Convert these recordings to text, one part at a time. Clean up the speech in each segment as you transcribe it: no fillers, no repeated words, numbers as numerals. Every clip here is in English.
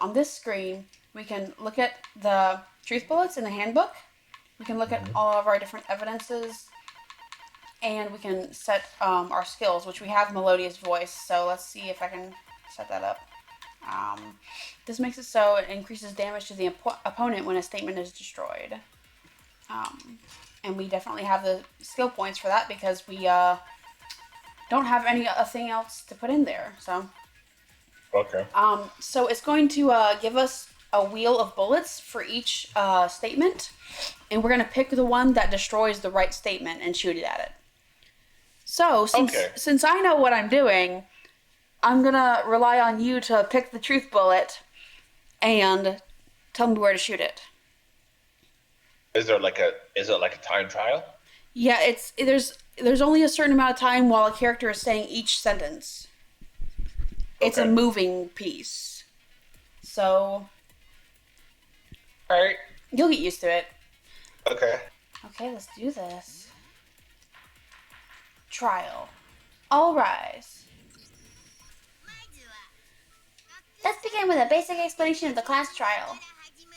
on this screen, we can look at the truth bullets in the handbook. We can look at all of our different evidences, and we can set our skills, which we have melodious voice. So let's see if I can set that up. This makes it so it increases damage to the opponent when a statement is destroyed. And we definitely have the skill points for that because we don't have anything else to put in there. So. Okay. So it's going to give us a wheel of bullets for each statement, and we're going to pick the one that destroys the right statement and shoot it at it. So since I know what I'm doing, I'm going to rely on you to pick the truth bullet and tell me where to shoot it. Is it like a time trial? Yeah, there's only a certain amount of time while a character is saying each sentence. It's a moving piece. So alright. You'll get used to it. Okay. Okay, let's do this. Trial. All rise. Let's begin with a basic explanation of the class trial.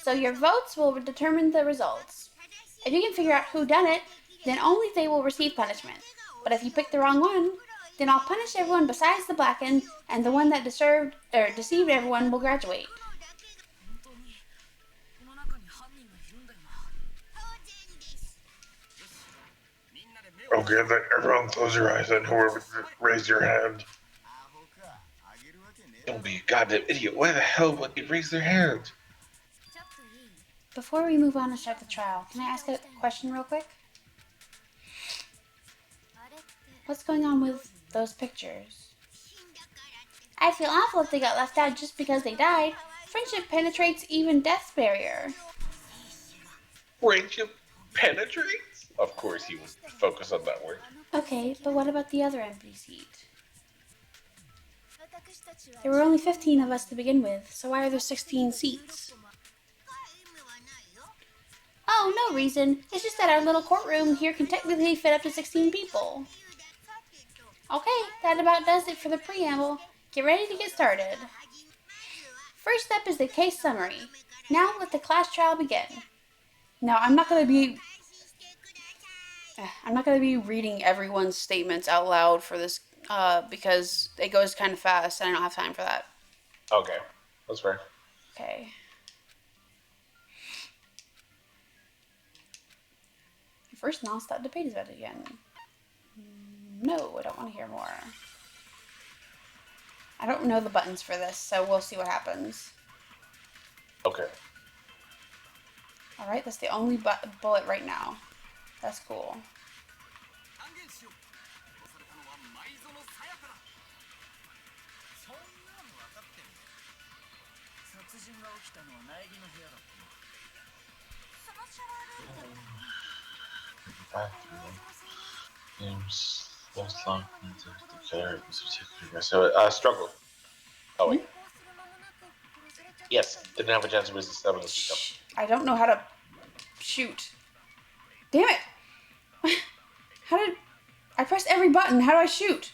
So your votes will determine the results. If you can figure out who done it, then only they will receive punishment. But if you pick the wrong one, then I'll punish everyone besides the blackened, and the one that deceived everyone will graduate. Okay, then everyone close your eyes and whoever raise your hand. Don't be a goddamn idiot. Why the hell would they raise their hand? Before we move on to start the trial, can I ask a question real quick? What's going on with those pictures? I feel awful if they got left out just because they died. Friendship penetrates even death's barrier. Friendship penetrates? Of course he would focus on that word. Okay, but what about the other empty seat? There were only 15 of us to begin with, so why are there 16 seats? Oh, no reason. It's just that our little courtroom here can technically fit up to 16 people. Okay, that about does it for the preamble. Get ready to get started. First up is the case summary. Now let the class trial begin. Now, I'm not going to be reading everyone's statements out loud for this because it goes kind of fast and I don't have time for that. Okay, that's fair. Okay. First non-stop debate is about to begin. No, I don't want to hear more. I don't know the buttons for this, so we'll see what happens. Okay. Alright, that's the only bullet right now. That's cool. Games last long into the characters particular. So struggle. Oh wait. Yes, didn't have a chance to resist that. Shh, I don't know how to shoot. Damn it! How did I pressed every button? How do I shoot?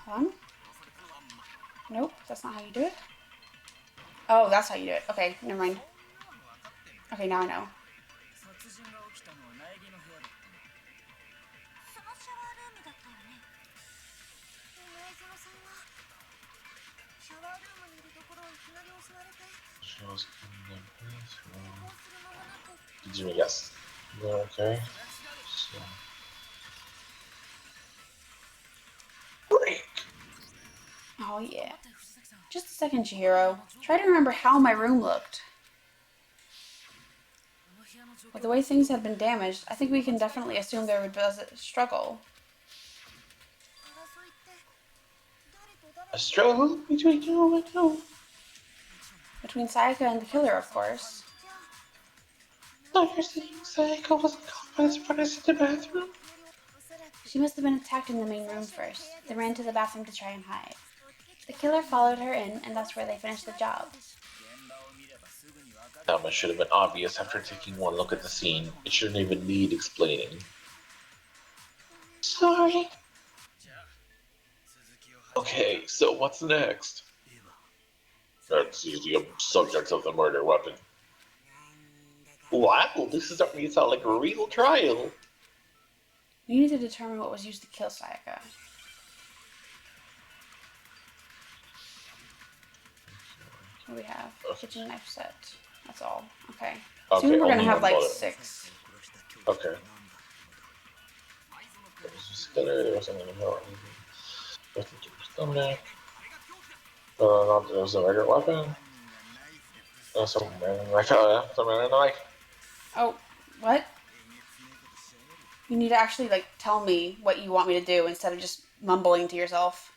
Hold on. Nope, that's not how you do it. Oh, that's how you do it. Okay, never mind. Okay, now I know. Yes. Okay. So. Break. Oh yeah. Just a second, Chihiro. Try to remember how my room looked. With the way things had been damaged, I think we can definitely assume there would be a struggle. A struggle between Between Sayaka and the killer, of course. You're saying Sayaka wasn't confident when I was in the bathroom? She must have been attacked in the main room first, then ran to the bathroom to try and hide. The killer followed her in, and that's where they finished the job. That much should have been obvious after taking one look at the scene. It shouldn't even need explaining. Sorry. Okay, so what's next? That's usually a subject of the murder weapon. Wow, this is starting to sound like a real trial. We need to determine what was used to kill Sayaka. What do we have? Kitchen knife set. That's all. Okay. Okay, Soon we're gonna only have one like bullet. 6. Okay. There was something more. Stomach. Not there was a regular weapon. Some random knife. Some random knife. Oh, what? You need to actually like tell me what you want me to do instead of just mumbling to yourself.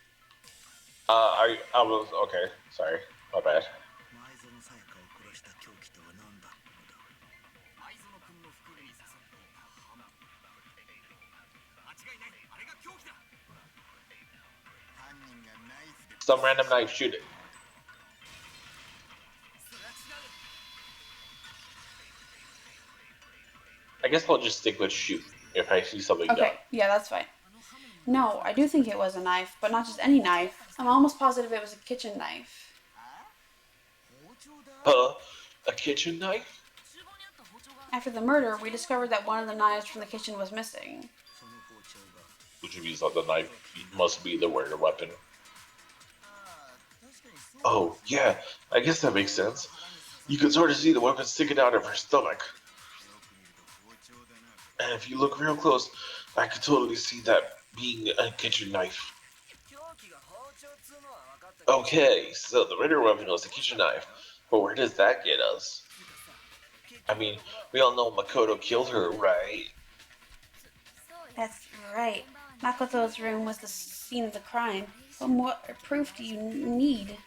I was okay. Sorry, my bad. Some random knife. Shoot it. I guess I'll just stick with shoot if I see something done. Okay, yeah, that's fine. No, I do think it was a knife, but not just any knife. I'm almost positive it was a kitchen knife. A kitchen knife? After the murder, we discovered that one of the knives from the kitchen was missing. Which means that the knife must be the murder weapon. Oh, yeah, I guess that makes sense. You can sort of see the weapon sticking out of her stomach. And if you look real close, I could totally see that being a kitchen knife. Okay, so the murder weapon was a kitchen knife. But where does that get us? I mean, we all know Makoto killed her, right? That's right. Makoto's room was the scene of the crime. But what proof do you need?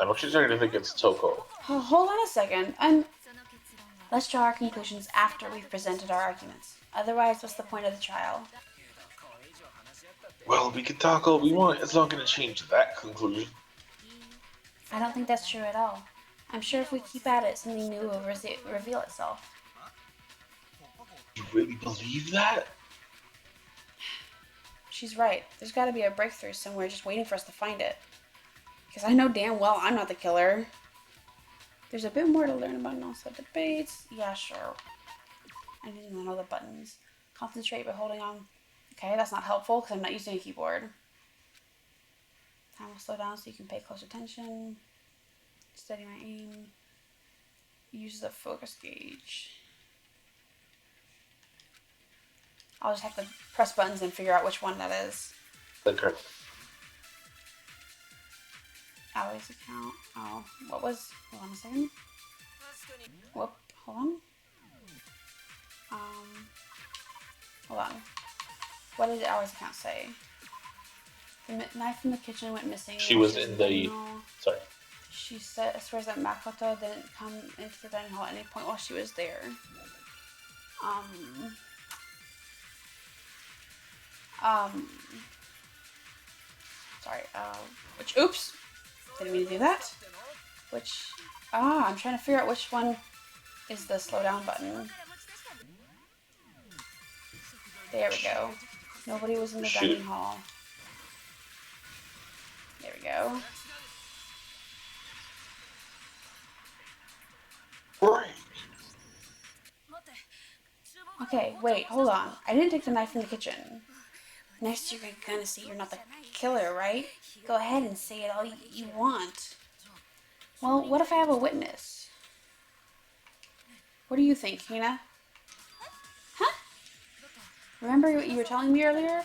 I'm actually starting to think it's Toko. Oh, hold on a second. Let's draw our conclusions after we've presented our arguments. Otherwise, what's the point of the trial? Well, we can talk all we want. It's not going to change that conclusion. I don't think that's true at all. I'm sure if we keep at it, something new will reveal itself. You really believe that? She's right. There's got to be a breakthrough somewhere just waiting for us to find it. Because I know damn well I'm not the killer. There's a bit more to learn about non-set debates. Yeah, sure. I didn't even know the buttons. Concentrate by holding on. Okay, that's not helpful because I'm not using a keyboard. Time will slow down so you can pay close attention. Steady my aim. Use the focus gauge. I'll just have to press buttons and figure out which one that is. Okay. Allie's account. Oh, what was? Hold on a second. Whoop. Hold on. Hold on. What did Allie's account say? The knife from the kitchen went missing. She was in the. Sorry. She swears that Makoto didn't come into the dining hall at any point while she was there. Sorry, oops! Didn't mean to do that. I'm trying to figure out which one is the slow down button. There we go. Nobody was in the dining hall. There we go. Right. Okay, wait, hold on. I didn't take the knife from the kitchen. Next you're gonna say you're not the killer, right? Go ahead and say it all you want. Well, what if I have a witness? What do you think, Hina? Huh? Remember what you were telling me earlier?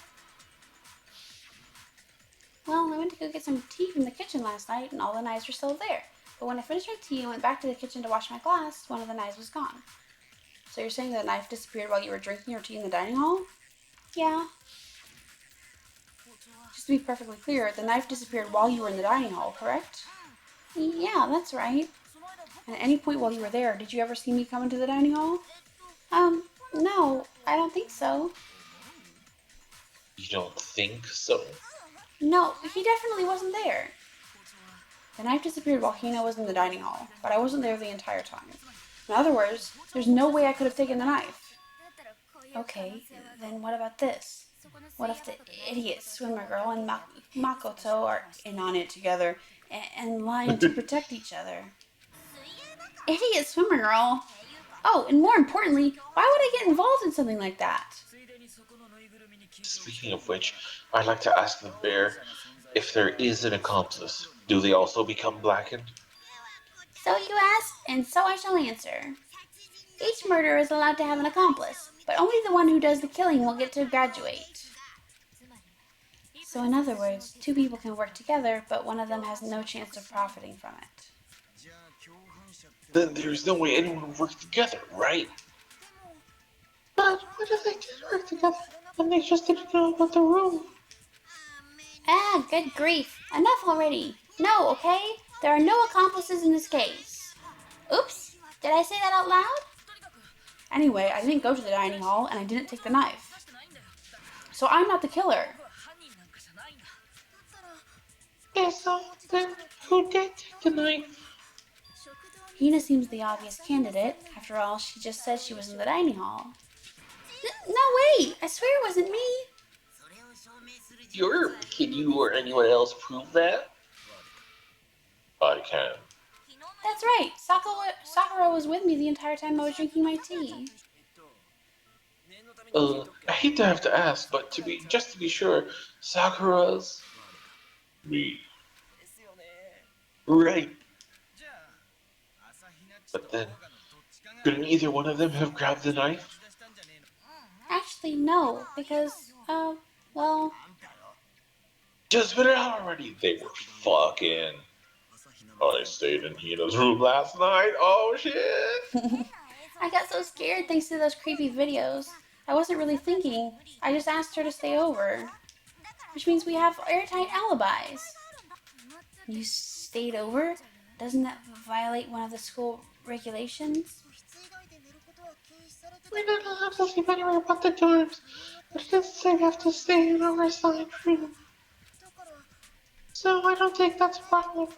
Well, I went to go get some tea from the kitchen last night and all the knives were still there. But when I finished my tea and went back to the kitchen to wash my glass, one of the knives was gone. So you're saying the knife disappeared while you were drinking your tea in the dining hall? Yeah. Just to be perfectly clear, the knife disappeared while you were in the dining hall, correct? Yeah, that's right. And at any point while you were there, did you ever see me come into the dining hall? No, I don't think so. You don't think so? No, he definitely wasn't there. The knife disappeared while Hina was in the dining hall, but I wasn't there the entire time. In other words, there's no way I could have taken the knife. Okay, then what about this? What if the idiot swimmer girl and Makoto are in on it together, and lying to protect each other. Idiot swimmer girl. Oh, and more importantly, why would I get involved in something like that? Speaking of which, I'd like to ask the bear if there is an accomplice. Do they also become blackened? So you ask, and so I shall answer. Each murderer is allowed to have an accomplice, but only the one who does the killing will get to graduate. So in other words, two people can work together, but one of them has no chance of profiting from it. Then there's no way anyone would work together, right? But what if they did work together and they just didn't know about the room? Ah, good grief. Enough already. No, okay? There are no accomplices in this case. Oops, did I say that out loud? Anyway, I didn't go to the dining hall and I didn't take the knife. So I'm not the killer. Yes, so then who did take the knife? Hina seems the obvious candidate. After all, she just said she was in the dining hall. No, wait! I swear it wasn't me! Sure, can you or anyone else prove that? I can. That's right. Sakura was with me the entire time I was drinking my tea. I hate to have to ask, but just to be sure, Sakura's me. Right. But then, couldn't either one of them have grabbed the knife? Actually, no, because, well... Just put it out already. They were fucking. I stayed in Hina's room last night. Oh shit! I got so scared thanks to those creepy videos. I wasn't really thinking. I just asked her to stay over. Which means we have airtight alibis. You stayed over? Doesn't that violate one of the school regulations? We don't have to sleep anywhere about the dorms, but it doesn't say we have to stay in our assigned room. So I don't think that's a problem.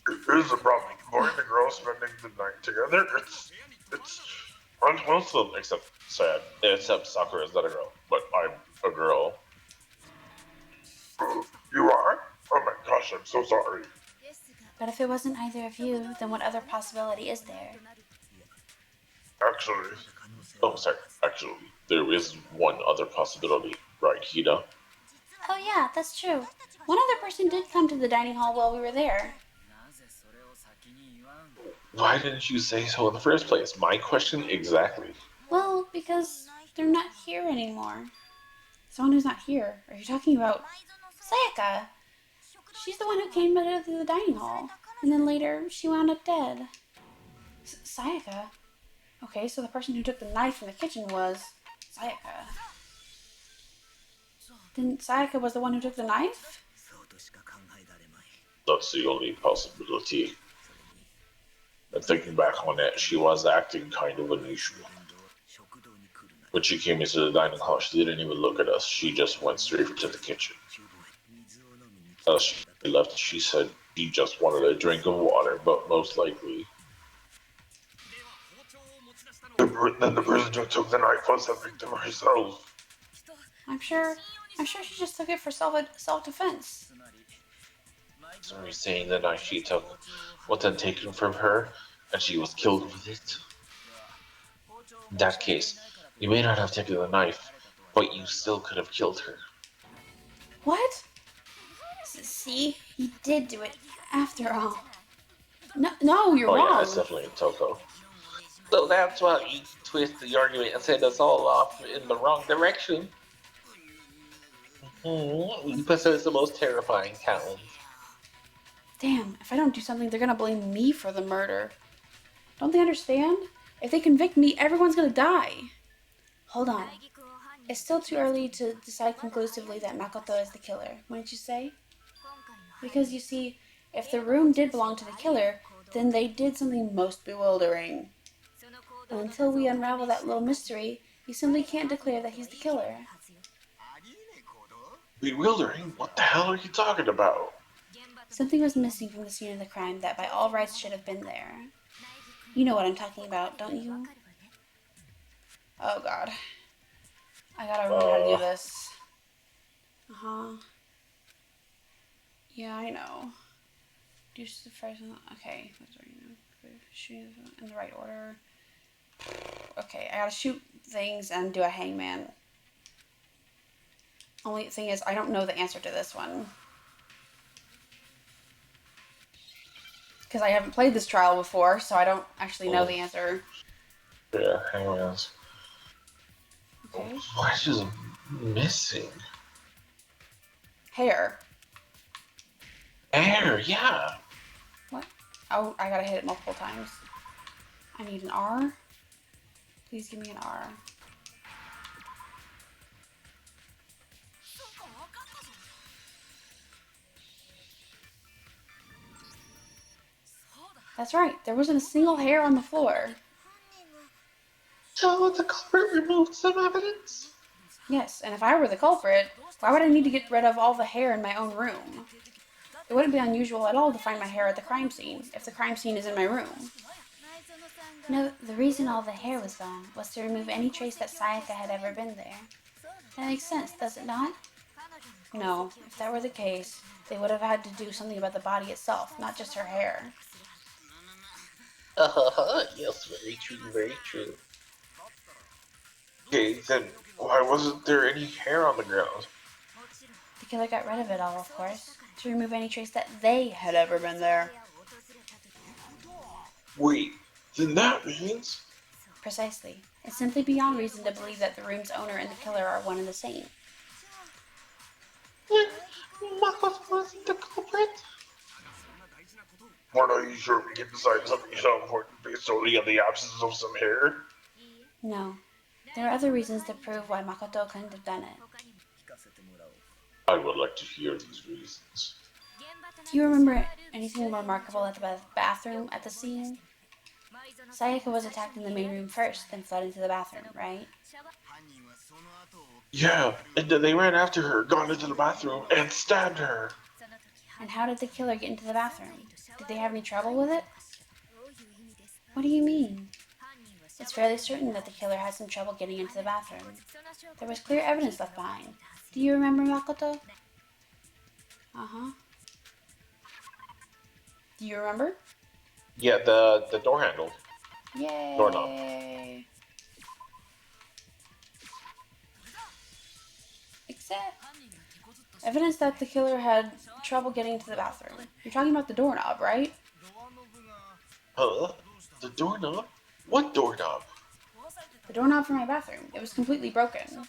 It is a problem. Boy and girl spending the night together. It's unwholesome, except sad. Except Sakura is not a girl, but I'm a girl. You are? Oh my gosh, I'm so sorry. But if it wasn't either of you, then what other possibility is there? Actually, oh sorry. Actually, there is one other possibility, right, Hida? Oh yeah, that's true. One other person did come to the dining hall while we were there. Why didn't you say so in the first place? My question exactly. Well, because they're not here anymore. Someone who's not here. Are you talking about Sayaka? She's the one who came to the dining hall, and then later she wound up dead. Sayaka? Okay, so the person who took the knife from the kitchen was Sayaka. Then Sayaka was the one who took the knife? That's the only possibility. And thinking back on it, she was acting kind of unusual. When she came into the dining hall, she didn't even look at us. She just went straight to the kitchen. As she left, she said she just wanted a drink of water, but most likely... Then the person who took the knife was the victim herself. I'm sure she just took it for self-defense. So you're saying the knife she took was then taken from her, and she was killed with it? In that case, you may not have taken the knife, but you still could have killed her. What? See, he did do it after all. No, you're wrong. Yeah, it's definitely Toko. So that's why you twist the argument and set us all off in the wrong direction. You possess the most terrifying talent. Damn, if I don't do something, they're gonna blame me for the murder. Don't they understand? If they convict me, everyone's gonna die. Hold on. It's still too early to decide conclusively that Makoto is the killer, wouldn't you say? Because you see, if the room did belong to the killer, then they did something most bewildering. And until we unravel that little mystery, you simply can't declare that he's the killer. Bewildering? What the hell are you talking about? Something was missing from the scene of the crime that by all rights should have been there. You know what I'm talking about, don't you? Oh god. I gotta remember how to do this. Yeah, I know. Do the first one. Okay. Shoot in the right order. Okay, I gotta shoot things and do a hangman. Only thing is, I don't know the answer to this one. Because I haven't played this trial before, so I don't actually know the answer. Yeah, hangman's. Okay. What is missing? Hair. Air, yeah. What? Oh, I gotta hit it multiple times. I need an R. Please give me an R. That's right. There wasn't a single hair on the floor. So the culprit removed some evidence? Yes, and if I were the culprit, why would I need to get rid of all the hair in my own room? It wouldn't be unusual at all to find my hair at the crime scene, if the crime scene is in my room. No, the reason all the hair was gone was to remove any trace that Sayaka had ever been there. That makes sense, does it not? No, if that were the case, they would have had to do something about the body itself, not just her hair. Yes, very true, very true. Okay, then why wasn't there any hair on the ground? The killer got rid of it all, of course, to remove any trace that they had ever been there. Wait, then that means... Precisely. It's simply beyond reason to believe that the room's owner and the killer are one and the same. Makoto wasn't the culprit? What are you sure we can decide something so important based solely on the absence of some hair? No. There are other reasons to prove why Makoto couldn't have done it. I would like to hear these reasons. Do you remember anything remarkable at the bathroom at the scene? Sayaka was attacked in the main room first, then fled into the bathroom, right? Yeah, and then they ran after her, gone into the bathroom, and stabbed her. And how did the killer get into the bathroom? Did they have any trouble with it? What do you mean? It's fairly certain that the killer had some trouble getting into the bathroom. There was clear evidence left behind. Do you remember, Makoto? Uh-huh. Do you remember? Yeah, the door handle. Yay! Doorknob. Except evidence that the killer had trouble getting into the bathroom. You're talking about the doorknob, right? Huh? The doorknob? What doorknob? The doorknob for my bathroom. It was completely broken.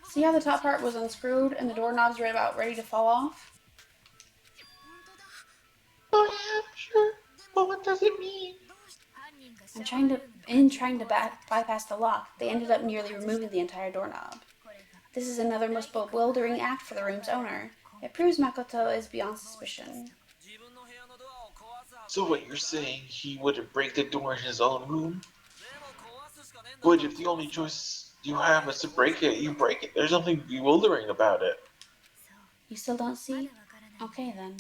See how the top part was unscrewed and the doorknob's right about ready to fall off? Oh yeah, sure. But what does it mean? In trying to bypass the lock, they ended up nearly removing the entire doorknob. This is another most bewildering act for the room's owner. It proves Makoto is beyond suspicion. So what you're saying, he wouldn't break the door in his own room? But if the only choice you have is to break it, you break it. There's nothing bewildering about it. You still don't see? Okay then.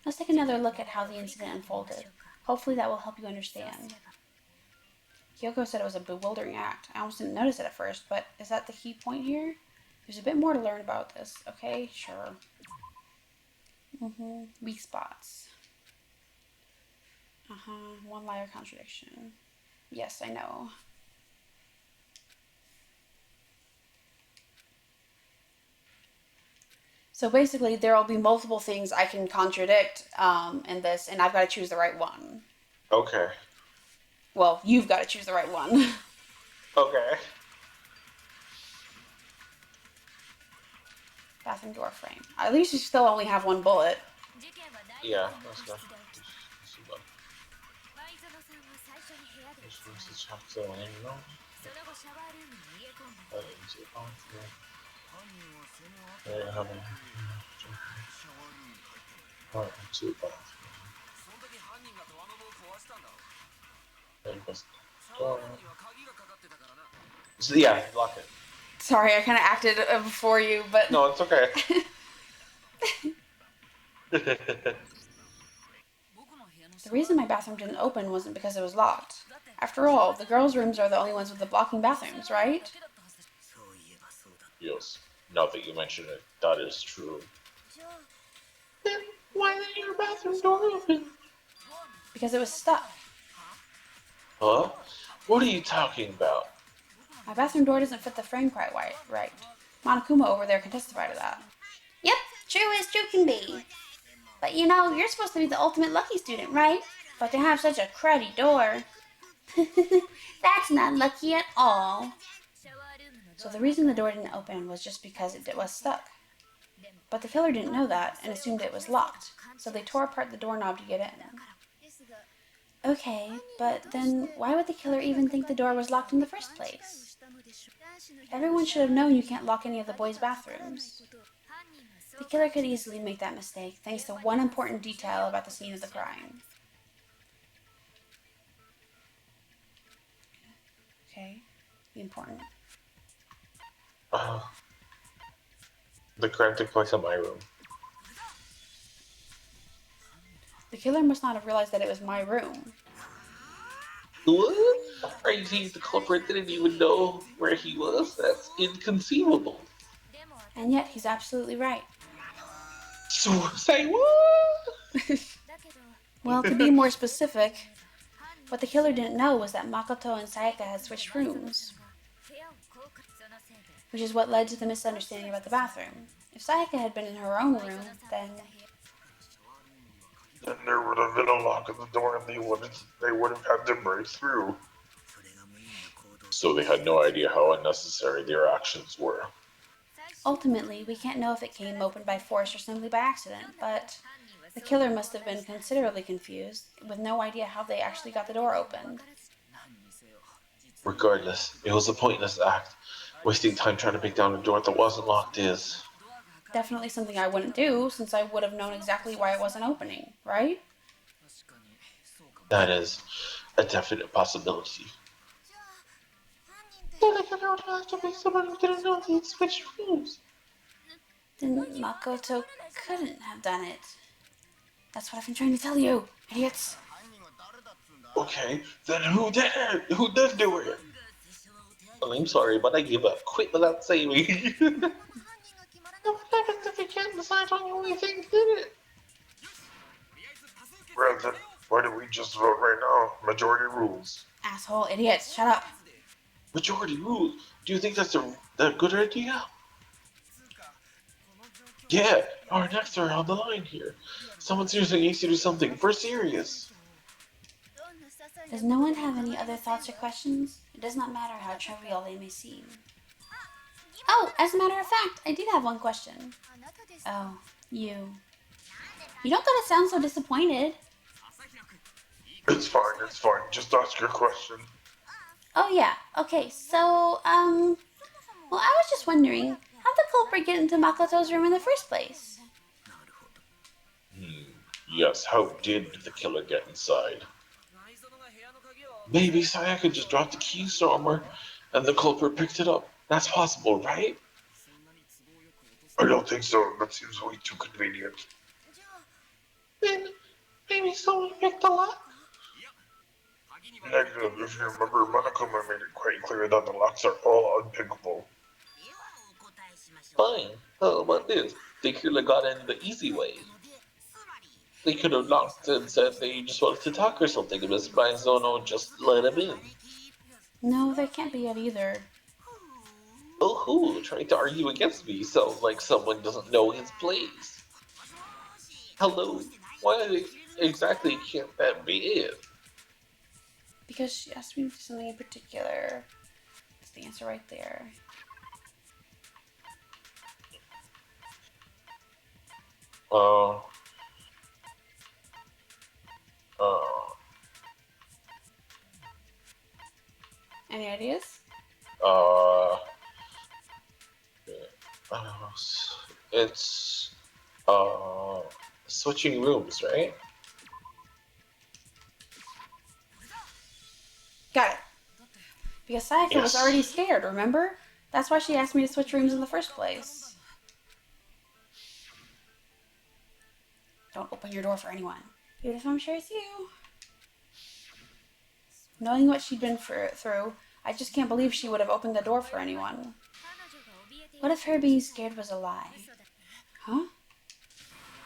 Let's take another look at how the incident unfolded. Hopefully that will help you understand. Kyoko said it was a bewildering act. I almost didn't notice it at first, but is that the key point here? There's a bit more to learn about this. Okay, sure. Weak spots. One liar contradiction. Yes, I know. So basically, there will be multiple things I can contradict in this, and I've got to choose the right one. Okay. Well, you've got to choose the right one. Okay. Bathroom door frame. At least you still only have one bullet. Yeah, let's go. So, yeah, lock it. Sorry, I kind of acted before you, but... No, it's okay. The reason my bathroom didn't open wasn't because it was locked. After all, the girls' rooms are the only ones with the blocking bathrooms, right? Yes. Now that you mention it, that is true. Then why isn't your bathroom door open? Because it was stuck. Huh? What are you talking about? My bathroom door doesn't fit the frame quite right. Monokuma over there can testify to that. Yep, true as true can be. But you know, you're supposed to be the ultimate lucky student, right? But to have such a cruddy door. That's not lucky at all. So the reason the door didn't open was just because it was stuck. But the killer didn't know that and assumed it was locked, so they tore apart the doorknob to get in. Okay, but then why would the killer even think the door was locked in the first place? Everyone should have known you can't lock any of the boys' bathrooms. The killer could easily make that mistake thanks to one important detail about the scene of the crime. Okay, be important. The crime took place in my room. The killer must not have realized that it was my room. What? Are you saying the culprit didn't even know where he was? That's inconceivable. And yet, he's absolutely right. So, say what? Well, to be more specific, what the killer didn't know was that Makoto and Sayaka had switched rooms, which is what led to the misunderstanding about the bathroom. If Sayaka had been in her own room, then there would have been a lock at the door and they would have had to break through. So they had no idea how unnecessary their actions were. ultimately, we can't know if it came open by force or simply by accident, but the killer must have been considerably confused, with no idea how they actually got the door opened. Regardless, it was a pointless act. Wasting time trying to break down a door that wasn't locked is. Definitely something I wouldn't do, since I would have known exactly why it wasn't opening, right? That is a definite possibility. Then the killer would have to be someone who didn't know they'd switched rooms. Then Makoto couldn't have done it. That's what I've been trying to tell you, idiots. Okay, then who did it? Who did do it? Well, I'm sorry, but I give up. Quit without saving. What happens if we can't decide on who we think did it? Well, then, why don't we just vote right now? Majority rules. Asshole, idiots, shut up. Majority rules? Do you think that's a good idea? Yeah, our necks are on the line here. Someone seriously needs to do something. We're serious. Does no one have any other thoughts or questions? It does not matter how trivial they may seem. Oh, as a matter of fact, I did have one question. Oh, you. You don't gotta sound so disappointed. It's fine. Just ask your question. Oh yeah, okay, so, well, I was just wondering, how'd the culprit get into Makoto's room in the first place? Yes, how did the killer get inside? Maybe Sayaka just dropped the key somewhere and the culprit picked it up. That's possible, right? I don't think so. That seems way too convenient. Then maybe someone picked the lock? Negative. If you remember, Monokuma made it quite clear that the locks are all unpickable. Fine. How about this? The killer got in the easy way. They could have knocked and said they just wanted to talk or something, and Miss Zono just let him in. No, there can't be it either. Oh, who? Trying to argue against me sounds like someone doesn't know his place. Hello? Why exactly can't that be it? Because she asked me to do something in particular. That's the answer right there. Uh, Any ideas? uh, it's, switching rooms, right? Got it. Because Sayaka was already scared, remember? That's why she asked me to switch rooms in the first place. Don't open your door for anyone, even if I'm sure it's you. Knowing what she'd been through, I just can't believe she would have opened the door for anyone. What if her being scared was a lie? Huh?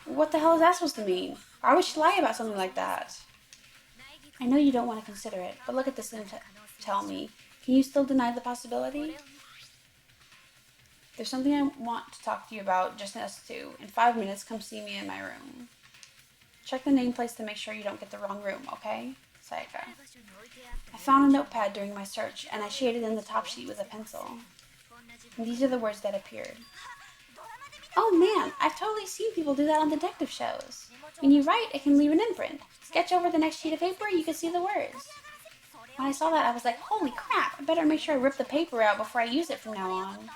What the hell is that supposed to mean? Why would she lie about something like that? I know you don't want to consider it, but look at this and tell me. Can you still deny the possibility? There's something I want to talk to you about, just us two. In 5 minutes, come see me in my room. Check the nameplates to make sure you don't get the wrong room, okay? Sayaka. I found a notepad during my search, and I shaded in the top sheet with a pencil. And these are the words that appeared. Oh man, I've totally seen people do that on detective shows. When you write, it can leave an imprint. Sketch over the next sheet of paper, you can see the words. When I saw that, I was like, holy crap, I better make sure I rip the paper out before I use it from now on.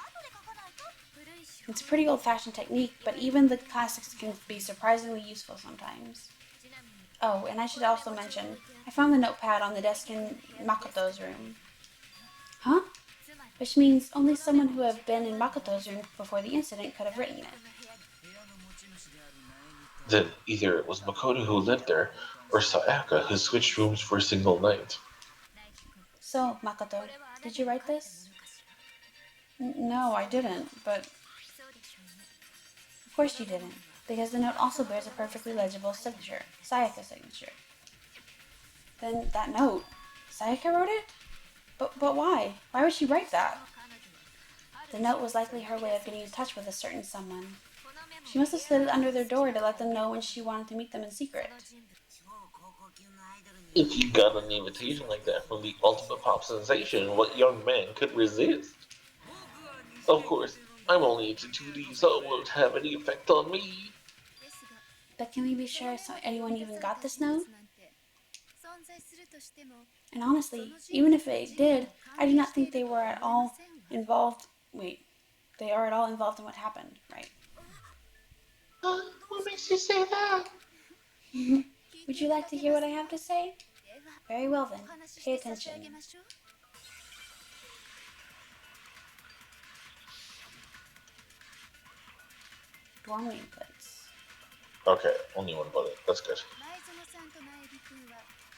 It's a pretty old-fashioned technique, but even the classics can be surprisingly useful sometimes. Oh, and I should also mention, I found the notepad on the desk in Makoto's room. Huh? Which means only someone who had been in Makoto's room before the incident could have written it. Then either it was Makoto who lived there, or Sayaka who switched rooms for a single night. So, Makoto, did you write this? No, I didn't, but... Of course you didn't, because the note also bears a perfectly legible signature, Sayaka's signature. Then that note, Sayaka wrote it? But why? Why would she write that? The note was likely her way of getting in touch with a certain someone. She must have slid it under their door to let them know when she wanted to meet them in secret. If you got an invitation like that from the ultimate pop sensation, what young man could resist? Of course, I'm only into 2D, so it won't have any effect on me. But can we be sure anyone even got this note? And honestly, even if they did, I do not think they were at all involved. Wait, they are at all involved in what happened, right? What makes you say that? Would you like to hear what I have to say? Very well then, pay attention. Dorm nameplates. Okay, only one bullet. That's good.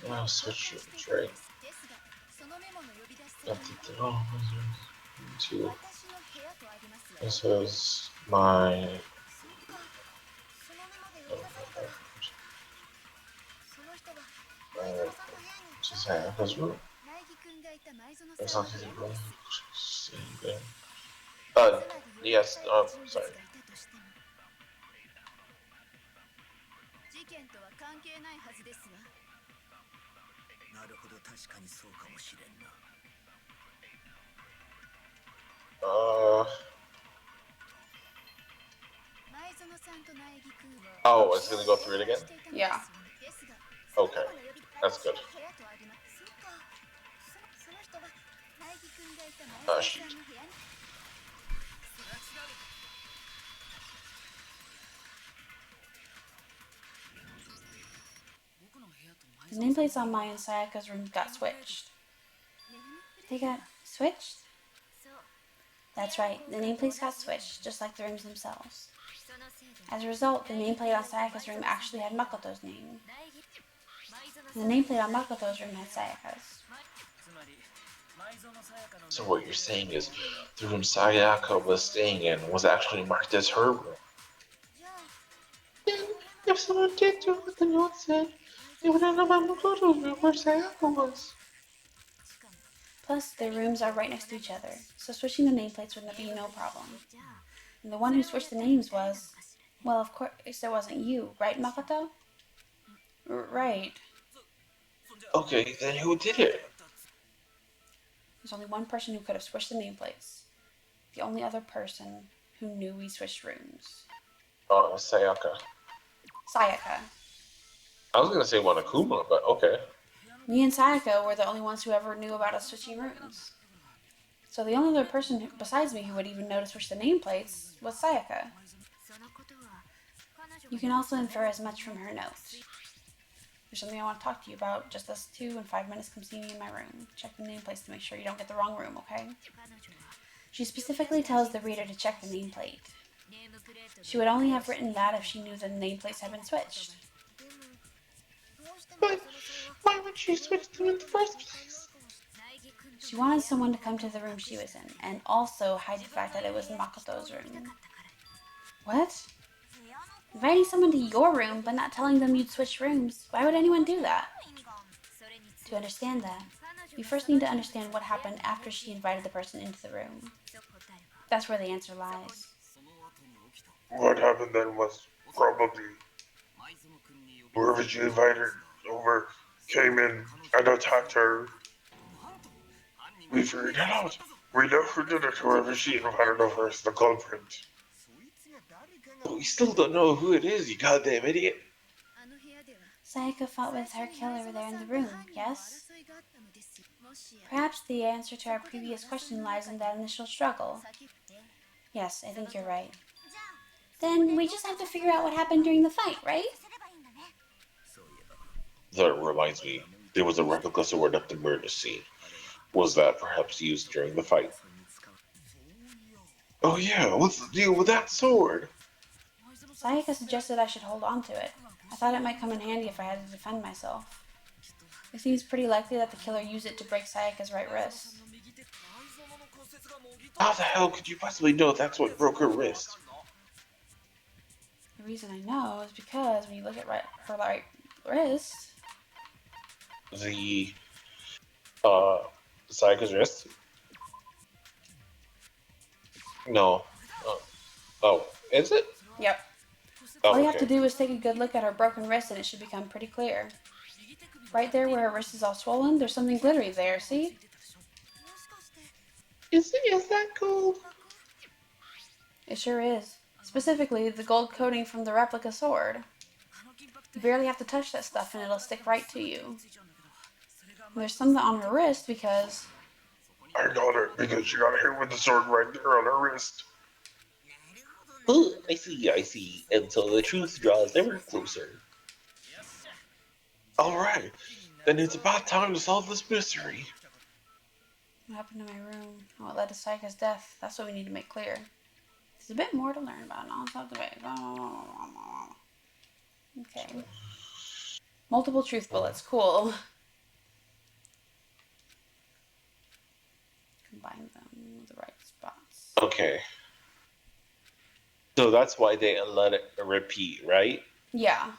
Well, switch rooms, right? Two. This is my. Just have his room. It's not his room. Yes. Sorry. Oh, it's gonna go through it again? Yeah. Okay, that's good. Shoot. The nameplates on Maya and Sayaka's room got switched. They got switched? That's right, the nameplates got switched, just like the rooms themselves. As a result, the nameplate on Sayaka's room actually had Makoto's name. And the nameplate on Makoto's room had Sayaka's. So what you're saying is the room Sayaka was staying in was actually marked as her room. Then, if someone did do what the note said, they would have known about Makoto's room where Sayaka was. Plus, their rooms are right next to each other, so switching the nameplates would be no problem. And the one who switched the names was... Well, of course, it wasn't you, right, Makoto? Right. Okay, then who did it? There's only one person who could have switched the nameplates. The only other person who knew we switched rooms. Oh, Sayaka. Sayaka. I was gonna say Wanakuma, but okay. Me and Sayaka were the only ones who ever knew about us switching rooms. So the only other person besides me who would even know to switch the nameplates was Sayaka. You can also infer as much from her notes. There's something I want to talk to you about. Just us two. In 5 minutes, come see me in my room. Check the nameplates to make sure you don't get the wrong room, okay? She specifically tells the reader to check the nameplate. She would only have written that if she knew the nameplates had been switched. But why would she switch them in the first place? She wanted someone to come to the room she was in, and also hide the fact that it was Makoto's room. What? Inviting someone to your room but not telling them you'd switch rooms. Why would anyone do that? To understand that, you first need to understand what happened after she invited the person into the room. That's where the answer lies. What happened then was probably whoever she invited over came in and attacked her. We figured it out. We know who did it. Whoever she invited over is the culprit. But we still don't know who it is, you goddamn idiot. Sayaka fought with her killer there in the room, yes? Perhaps the answer to our previous question lies in that initial struggle. Yes, I think you're right. Then we just have to figure out what happened during the fight, right? That reminds me, there was a replica sword at the murder scene. Was that perhaps used during the fight? Oh yeah, what's the deal with that sword? Sayaka suggested I should hold on to it. I thought it might come in handy if I had to defend myself. It seems pretty likely that the killer used it to break Sayaka's right wrist. How the hell could you possibly know that's what broke her wrist? The reason I know is because when you look at her right wrist, The, uh, Sayaka's wrist? No. Oh, is it? yep. Oh, All you have okay. to do is take a good look at her broken wrist and it should become pretty clear. Right there where her wrist is all swollen, there's something glittery there, see? Is that gold? It sure is. Specifically, the gold coating from the replica sword. You barely have to touch that stuff and it'll stick right to you. There's something on her wrist because I got it because she got hit with the sword right there on her wrist. Oh, I see. And so the truth draws ever closer. Alright, then it's about time to solve this mystery. what happened to my room, how it led to Sayaka's death. That's what we need to make clear. There's a bit more to learn about non-stop debate. Okay. Multiple truth bullets. Cool. Combine them with the right spots. Okay. So that's why they let it repeat, right? Yeah.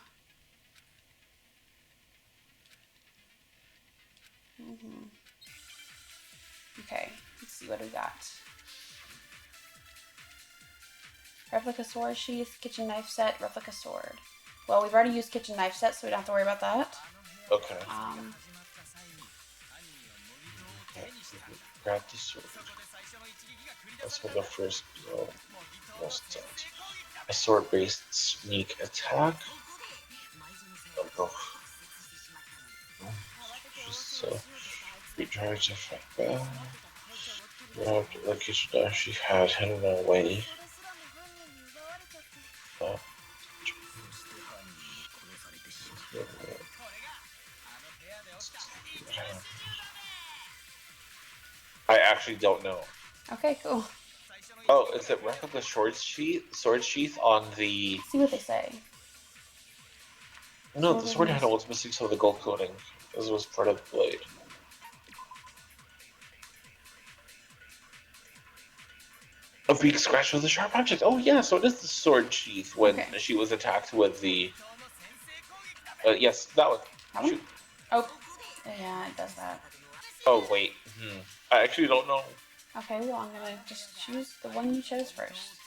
Okay, let's see what we got. Replica sword sheath, kitchen knife set, replica sword. Well, we've already used kitchen knife set, so we don't have to worry about that. Okay. Grab the sword. That's for the first blow. A sword-based sneak attack. Just recharge effect back. Grabbed the kitchen knife she had hidden away. I actually don't know. Okay, cool. Oh, is it replica sword sheath on the... Let's see what they say. No, the sword handle was missing some of the gold coating. This was part of the blade. A big scratch with a sharp object. Oh yeah, so it is the sword sheath when she was attacked with the... yes, that one. That one? Oh, yeah, it does that. Oh, wait. I actually don't know. Okay, well, I'm gonna just choose the one you chose first.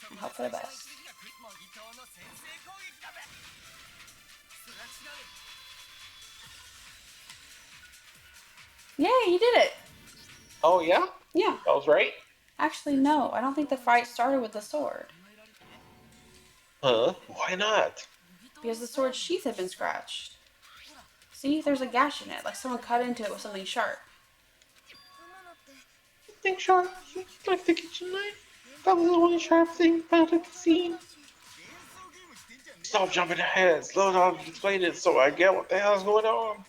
And hope for the best. Yay, you did it! Oh, yeah? Yeah. I was right? Actually, no. I don't think the fight started with the sword. Huh? Why not? Because the sword's sheath had been scratched. See, there's a gash in it, like someone cut into it with something sharp. Something sharp? Like the kitchen knife? That was the only sharp thing found at the scene. Stop jumping ahead. Slow down and explain it so I get what the hell's going on.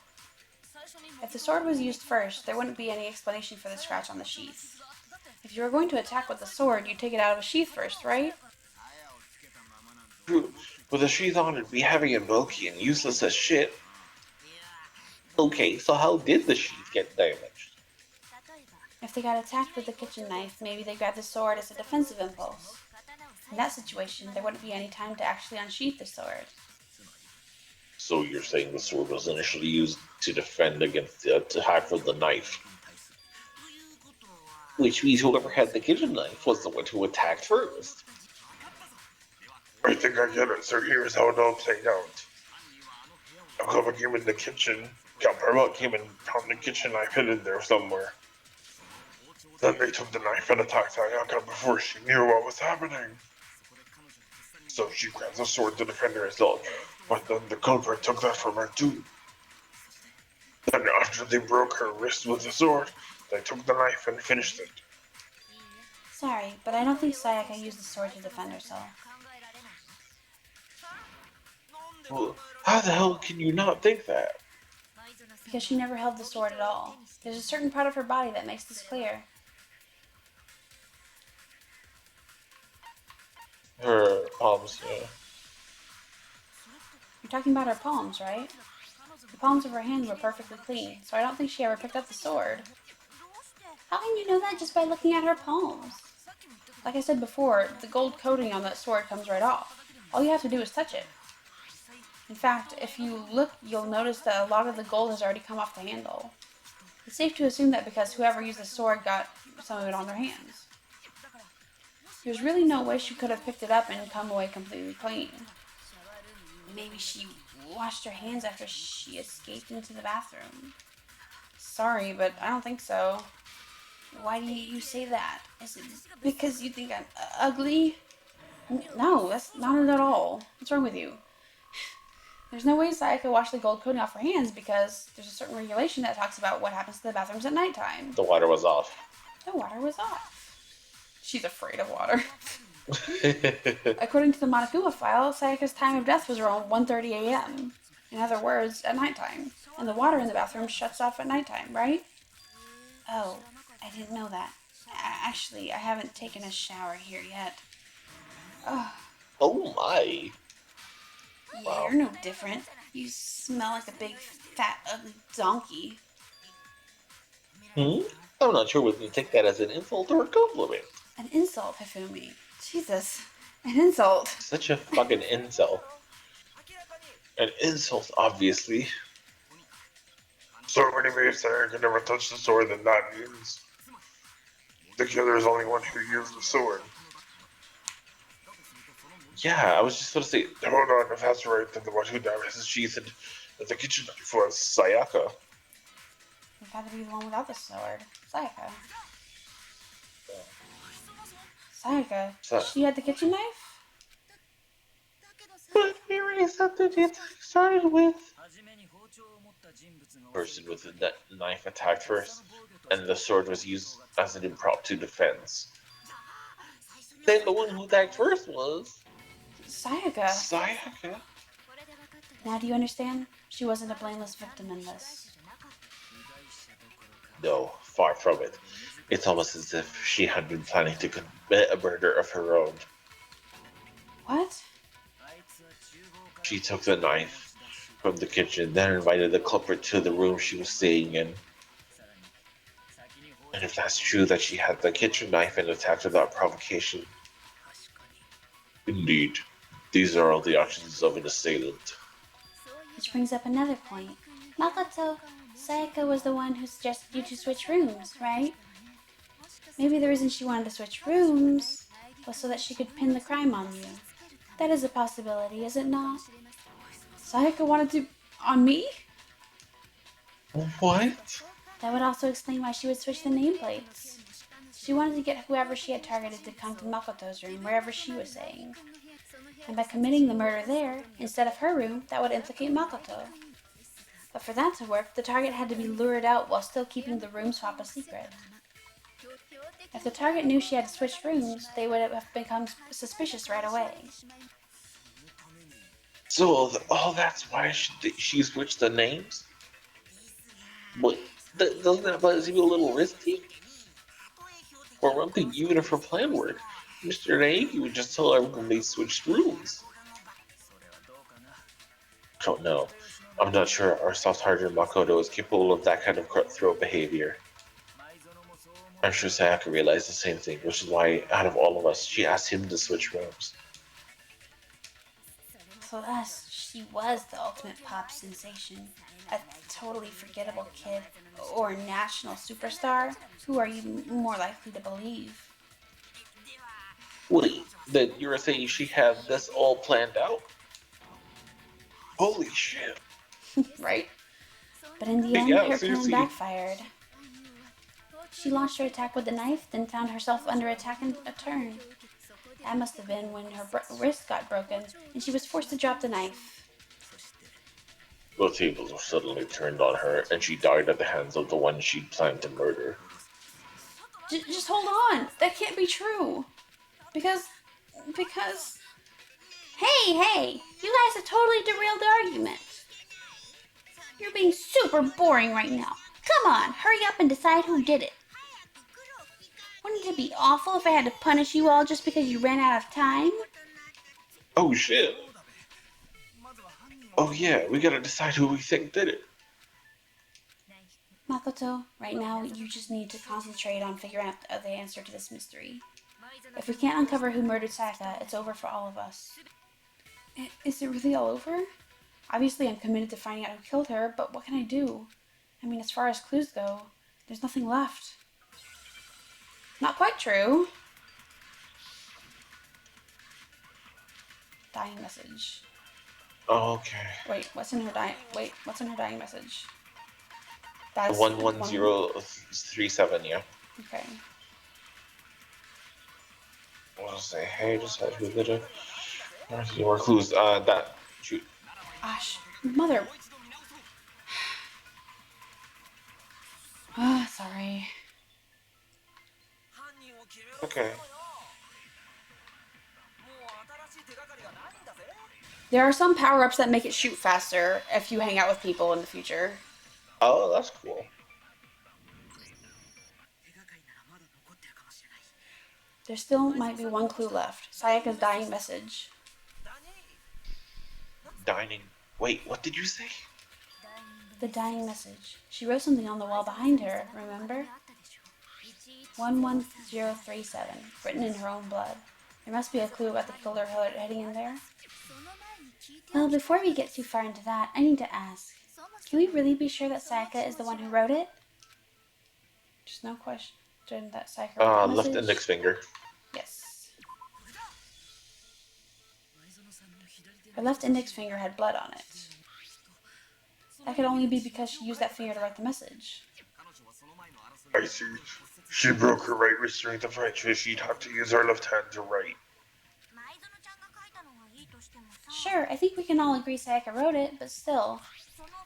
If the sword was used first, there wouldn't be any explanation for the scratch on the sheath. If you were going to attack with the sword, you'd take it out of a sheath first, right? True. With a sheath on, it'd be heavy and bulky and useless as shit. Okay, so how did the sheath get damaged? If they got attacked with the kitchen knife, maybe they grabbed the sword as a defensive impulse. In that situation, there wouldn't be any time to actually unsheath the sword. So you're saying the sword was initially used to defend against the attack from the knife? Which means whoever had the kitchen knife was the one who attacked first. I think I get it, so here's how it all played out. Akaba came in the kitchen, Galperla came and found the kitchen knife hidden there somewhere. Then they took the knife and attacked Ayaka before she knew what was happening. So she grabs the sword to defend herself, but then the culprit took that from her too. Then after they broke her wrist with the sword, they took the knife and finished it. Sorry, but I don't think Sayaka used the sword to defend herself. Well, how the hell can you not think that? Because she never held the sword at all. There's a certain part of her body that makes this clear. Her palms, yeah. You're talking about her palms, right? The palms of her hands were perfectly clean, so I don't think she ever picked up the sword. How can you know that just by looking at her palms? Like I said before, the gold coating on that sword comes right off. All you have to do is touch it. In fact, if you look, you'll notice that a lot of the gold has already come off the handle. It's safe to assume that because whoever used the sword got some of it on their hands. There's really no way she could have picked it up and come away completely clean. Maybe she washed her hands after she escaped into the bathroom. Sorry, but I don't think so. Why do you say that? Is it because you think I'm ugly? No, that's not it at all. What's wrong with you? There's no way Sayaka washed the gold coating off her hands because there's a certain regulation that talks about what happens to the bathrooms at nighttime. The water was off. The water was off. She's afraid of water. According to the Monokuma file, Sayaka's time of death was around 1:30 a.m. In other words, at nighttime. And the water in the bathroom shuts off at nighttime, right? Oh, I didn't know that. Actually, I haven't taken a shower here yet. Oh, Oh my. yeah, Wow. you're no different. You smell like a big, fat, ugly donkey. I'm not sure whether to take that as an insult or a compliment. An insult, Hifumi. Jesus, an insult. Such a fucking insult. An insult, obviously. So many may say I could never touch the sword, then that means the killer is only one who used the sword. Yeah, I was just going to say, Hold on, if that's right, then the one who damaged his sheath and the kitchen knife was Sayaka. We've got to be the one without the sword. Sayaka. Sayaka, she had the kitchen knife? But we already said that the attack started with person with the knife attacked first, and the sword was used as an impromptu defense. Then the one who attacked first was Sayaka. Sayaka. Now do you understand? She wasn't a blameless victim in this. No, far from it. It's almost as if she had been planning to commit a murder of her own. What? She took the knife from the kitchen, then invited the culprit to the room she was staying in. And if that's true that she had the kitchen knife and attacked without provocation, indeed, these are all the actions of an assailant. Which brings up another point. Makoto, Sayaka was the one who suggested you to switch rooms, right? Maybe the reason she wanted to switch rooms was so that she could pin the crime on you. That is a possibility, is it not? Sayaka wanted to... on me? What? That would also explain why she would switch the nameplates. She wanted to get whoever she had targeted to come to Makoto's room, wherever she was staying. And by committing the murder there, instead of her room, that would implicate Makoto. But for that to work, the target had to be lured out while still keeping the room swap a secret. If the target knew she had switched rooms, they would have become suspicious right away. So, that's why she switched the names? But doesn't that seem a little risky? For one thing, even if her plan worked, Mr. Naegi would just tell everyone they switched rooms. I don't know. I'm not sure our soft-hearted Makoto is capable of that kind of cutthroat behavior. I'm sure Sayaka realized the same thing, which is why, out of all of us, she asked him to switch roles. So thus, she was the ultimate pop sensation. A totally forgettable kid or national superstar? Who are you more likely to believe? Wait, then you're saying she had this all planned out? Holy shit. Right? But in the end, Yeah, her plan seriously. backfired. She launched her attack with a knife, then found herself under attack in a turn. That must have been when her wrist got broken and she was forced to drop the knife. The tables were suddenly turned on her, and she died at the hands of the one she'd planned to murder. Just hold on. That can't be true. Because. Hey, you guys have totally derailed the argument. You're being super boring right now. Come on, hurry up and decide who did it. Wouldn't it be awful if I had to punish you all just because you ran out of time? Oh shit. Oh yeah, we gotta decide who we think did it. Makoto, right now you just need to concentrate on figuring out the answer to this mystery. If we can't uncover who murdered Sayaka, it's over for all of us. Is it really all over? Obviously, I'm committed to finding out who killed her, but what can I do? I mean, as far as clues go, there's nothing left. Not quite true. Dying message. Oh, okay. What's in her dying message? That's 11037, yeah. Okay. I'll say, hey, just had who did it. More clues. That. Shoot. Gosh, mother. Sorry. Okay. There are some power-ups that make it shoot faster if you hang out with people in the future. Oh, that's cool. There still might be one clue left. Sayaka's dying message. Dining. Wait, what did you say? The dying message. She wrote something on the wall behind her, remember? 11037, written in her own blood. There must be a clue about the killer heading in there. Well, before we get too far into that, I need to ask. Can we really be sure that Sayaka is the one who wrote it? Just no question that Sayaka wrote that message. Left index finger. Yes. Her left index finger had blood on it. That could only be because she used that finger to write the message. I see. She broke her right wrist during the fight, so she'd have to use her left hand to write. Sure, I think we can all agree Sayaka wrote it, but still.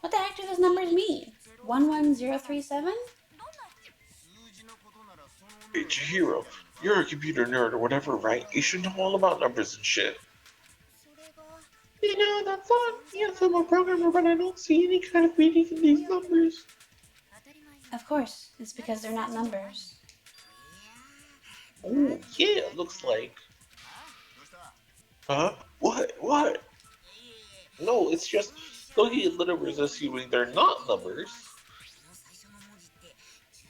What the heck do those numbers mean? 11037? Hey, Chihiro, you're a computer nerd or whatever, right? You should know all about numbers and shit. You know, that's fun. Yes, I'm a programmer, but I don't see any kind of meaning in these numbers. Of course, it's because they're not numbers. Oh, yeah, looks like. Huh? What? No, it's just looking at the numbers assuming they're not numbers.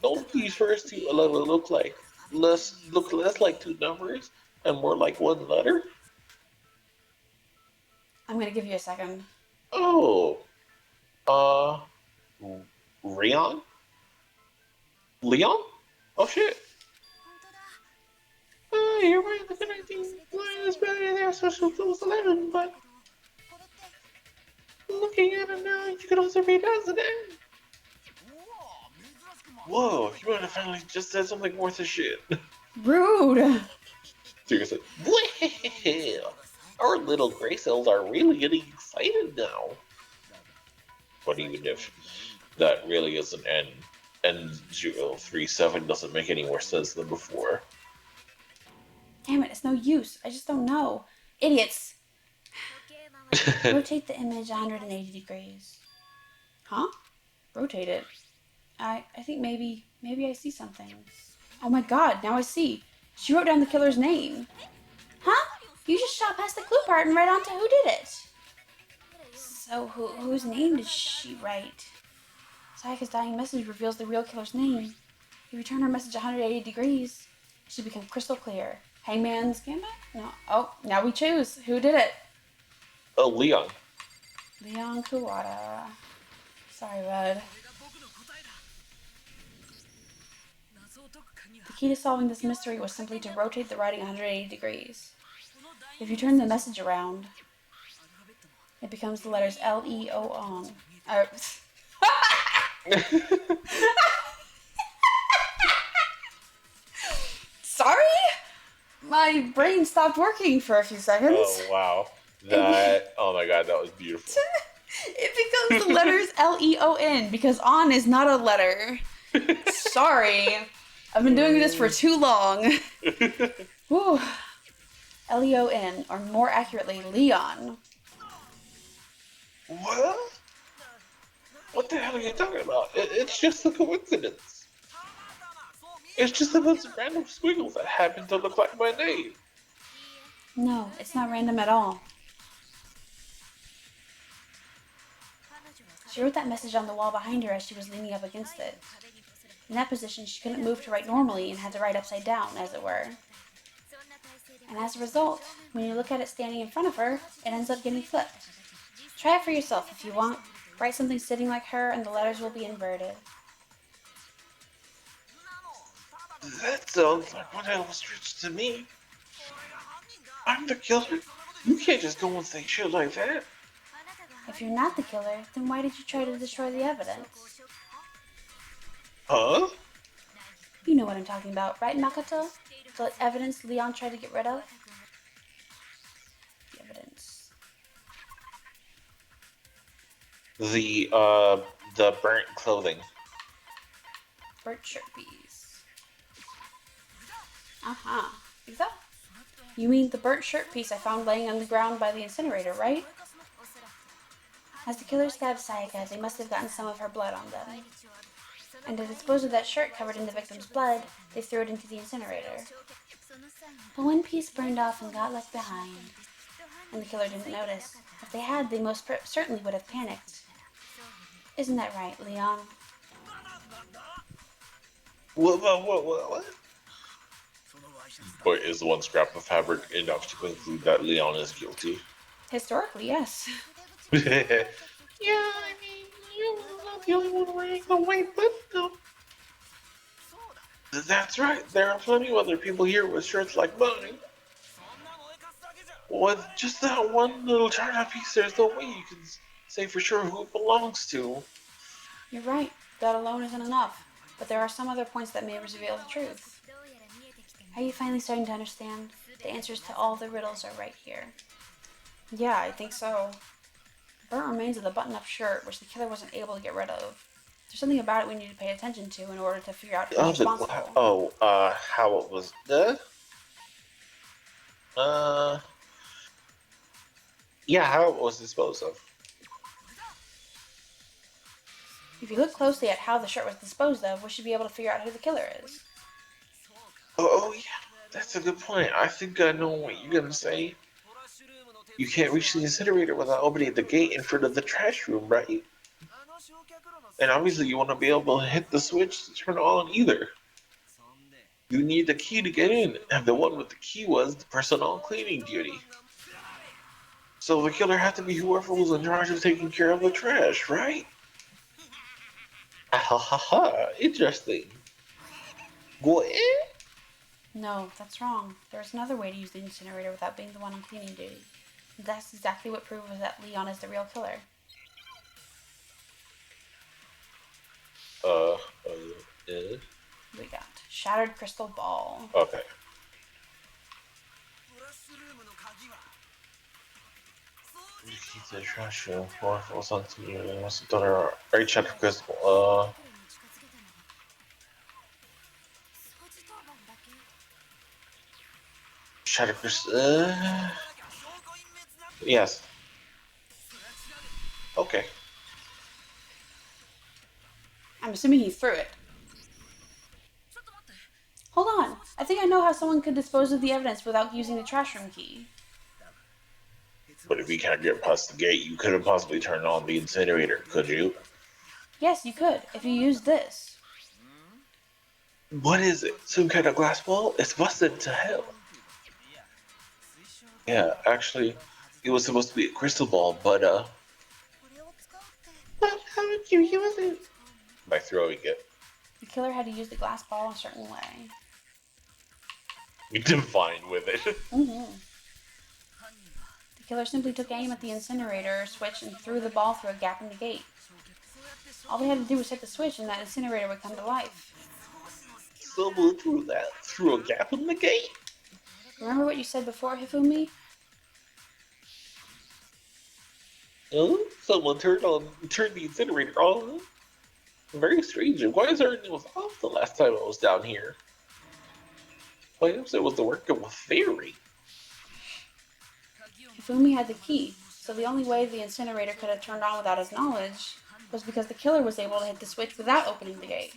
Don't these first two look less like two numbers and more like one letter? I'm gonna give you a second. Oh. Rion? Leon? Oh shit. You're right, the connecting line is better there, so she'll close 11, but looking at it now, you could also read it as an N. Whoa, you might have finally just said something worth a shit. Rude! Seriously. Well, our little gray cells are really getting excited now. But even if that really is an N, N037 doesn't make any more sense than before. Damn it, it's no use. I just don't know. Idiots! Rotate the image 180 degrees. Huh? Rotate it. I think maybe I see something. Oh my god, now I see. She wrote down the killer's name. Huh? You just shot past the clue part and right on to who did it. So whose name did she write? Sayaka's dying message reveals the real killer's name. If you turn her message 180 degrees, it should become crystal clear. Hangman's Gambit? No. Oh, now we choose. Who did it? Oh, Leon. Leon Kuwata. Sorry, bud. The key to solving this mystery was simply to rotate the writing 180 degrees. If you turn the message around, it becomes the letters L-E-O-N. Sorry? My brain stopped working for a few seconds. Oh, wow. Oh my god, that was beautiful. It becomes the letters L-E-O-N because on is not a letter. Sorry. I've been doing this for too long. Whew. L-E-O-N, or more accurately, Leon. What? What the hell are you talking about? It's just a coincidence. It's just a bunch of random squiggles that happen to look like my name. No, it's not random at all. She wrote that message on the wall behind her as she was leaning up against it. In that position, she couldn't move to write normally and had to write upside down, as it were. And as a result, when you look at it standing in front of her, it ends up getting flipped. Try it for yourself if you want. Write something sitting like her and the letters will be inverted. That sounds like what Elvis Rich to me. I'm the killer. You can't just go and say shit like that. If you're not the killer, then why did you try to destroy the evidence? Huh? You know what I'm talking about, right, Makoto? The evidence Leon tried to get rid of? The evidence. The burnt clothing. Burnt shirt piece. Uh-huh. Is that? You mean the burnt shirt piece I found laying on the ground by the incinerator, right? As the killer stabbed Sayaka, they must have gotten some of her blood on them. And to dispose of that shirt covered in the victim's blood, they threw it into the incinerator. But one piece burned off and got left behind, and the killer didn't notice. If they had, they most certainly would have panicked. Isn't that right, Leon? What? But is one scrap of fabric enough to conclude that Leon is guilty? Historically, yes. Yeah, I mean, you're not the only one wearing the white button. That's right, there are plenty of other people here with shirts like mine. With just that one little China piece, there's no way you can say for sure who it belongs to. You're right. That alone isn't enough. But there are some other points that may reveal the truth. Are you finally starting to understand? The answers to all the riddles are right here. Yeah, I think so. Burnt remains of the button-up shirt, which the killer wasn't able to get rid of. There's something about it we need to pay attention to in order to figure out who's responsible. How it was done? Yeah, how it was disposed of. If you look closely at how the shirt was disposed of, we should be able to figure out who the killer is. Oh yeah, that's a good point. I think I know what you're gonna say. You can't reach the incinerator without opening the gate in front of the trash room, right? And obviously you want to be able to hit the switch to turn it on either. You need the key to get in, and the one with the key was the person on cleaning duty. So the killer had to be whoever was in charge of taking care of the trash, right? Ha ha ha, interesting. Go in? No, that's wrong. There's another way to use the incinerator without being the one on cleaning duty. That's exactly what proves that Leon is the real killer. We got Shattered Crystal Ball. Okay. You keep the trash room for something you must have done. Are you Shattered Crystal? Shattered Crystal. Yes. Okay. I'm assuming he threw it. Hold on. I think I know how someone could dispose of the evidence without using the trash room key. But if you can't get past the gate, you couldn't possibly turn on the incinerator, could you? Yes, you could, if you used this. What is it? Some kind of glass ball? It's busted to hell. Yeah, actually, it was supposed to be a crystal ball, but how would you use it? By throwing it. The killer had to use the glass ball a certain way. We divine with it. Mm-hmm. The killer simply took aim at the incinerator switch and threw the ball through a gap in the gate. All they had to do was hit the switch and that incinerator would come to life. Someone through a gap in the gate. Remember what you said before, Hifumi? Oh, someone turned the incinerator on. Very strange. Why is everything was off the last time I was down here? Perhaps it was the work of a fairy. Hifumi had the key, so the only way the incinerator could have turned on without his knowledge was because the killer was able to hit the switch without opening the gate.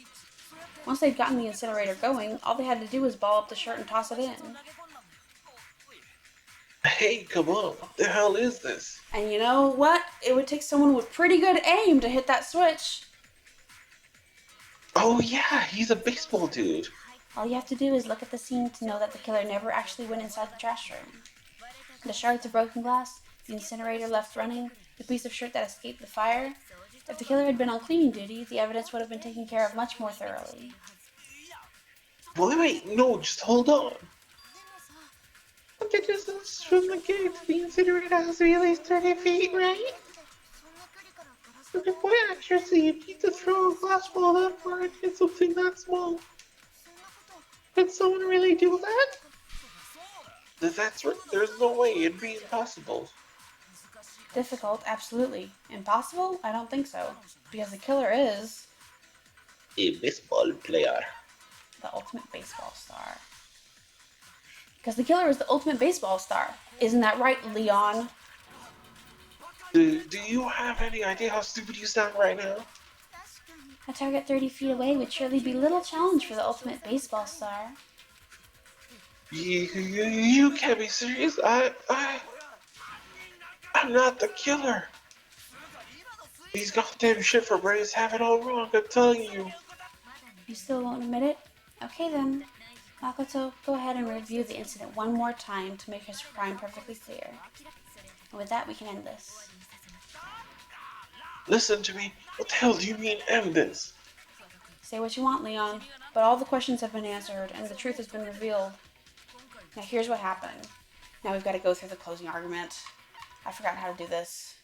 Once they'd gotten the incinerator going, all they had to do was ball up the shirt and toss it in. Hey, come on. What the hell is this? And you know what? It would take someone with pretty good aim to hit that switch. Oh yeah, he's a baseball dude. All you have to do is look at the scene to know that the killer never actually went inside the trash room. The shards of broken glass, the incinerator left running, the piece of shirt that escaped the fire. If the killer had been on cleaning duty, the evidence would have been taken care of much more thoroughly. Wait, no, just hold on. The distance from the gate to the incinerator has to be at least 30 feet, right? But if my accuracy, you need to throw a glass ball that far and hit something that small. Could someone really do that? That's right. There's no way. It'd be impossible. Difficult, absolutely. Impossible? I don't think so. Because the killer is A baseball player. the ultimate baseball star. Because the killer is the ultimate baseball star. Isn't that right, Leon? Do you have any idea how stupid you sound right now? A target 30 feet away would surely be little challenge for the ultimate baseball star. You can't be serious. I'm not the killer. These goddamn shifter brains have it all wrong, I'm telling you. You still won't admit it? Okay then. Makoto, go ahead and review the incident one more time to make his crime perfectly clear. And with that, we can end this. Listen to me. What the hell do you mean end this? Say what you want, Leon, but all the questions have been answered and the truth has been revealed. Now here's what happened. Now we've got to go through the closing argument. I forgot how to do this.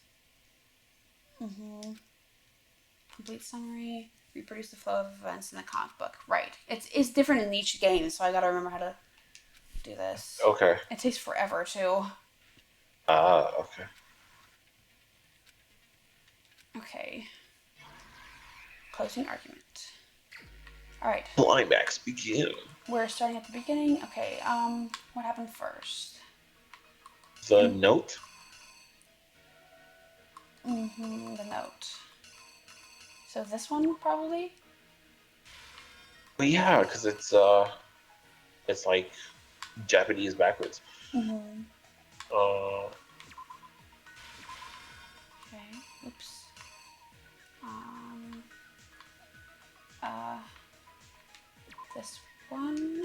Complete summary. Reproduce the flow of events in the comic book. Right. It's different in each game, so I gotta remember how to do this. Okay. It takes forever, too. Okay. Okay. Closing argument. Alright. Climax begin. We're starting at the beginning. Okay, what happened first? The note? The note. So this one, probably? But yeah, because it's like Japanese backwards. Okay, oops. This one.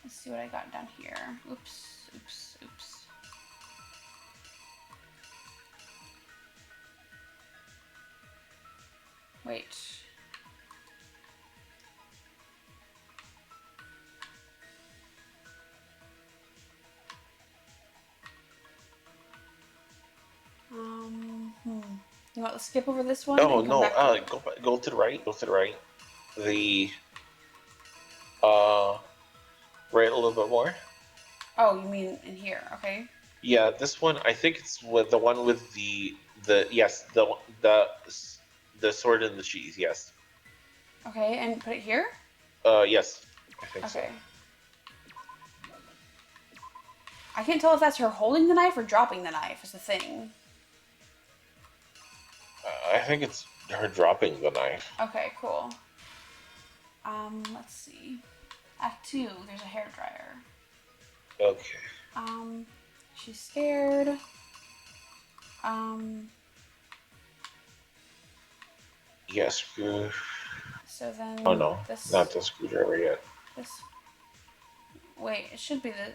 Let's see what I got down here. Oops. Wait. You want to skip over this one? Oh and come no! back to Go to the right. Go to the right. Right a little bit more. Oh, you mean in here? Okay. Yeah, this one. I think it's with the one with the sword and the cheese. Yes. Okay, and put it here? Yes. I think Okay. I can't tell if that's her holding the knife or dropping the knife is the thing. I think it's her dropping the knife. Okay, cool. Let's see. Act 2, there's a hairdryer. Okay. She's scared. Yes, screw. So then Oh no, this not the screwdriver yet. this wait, it should be the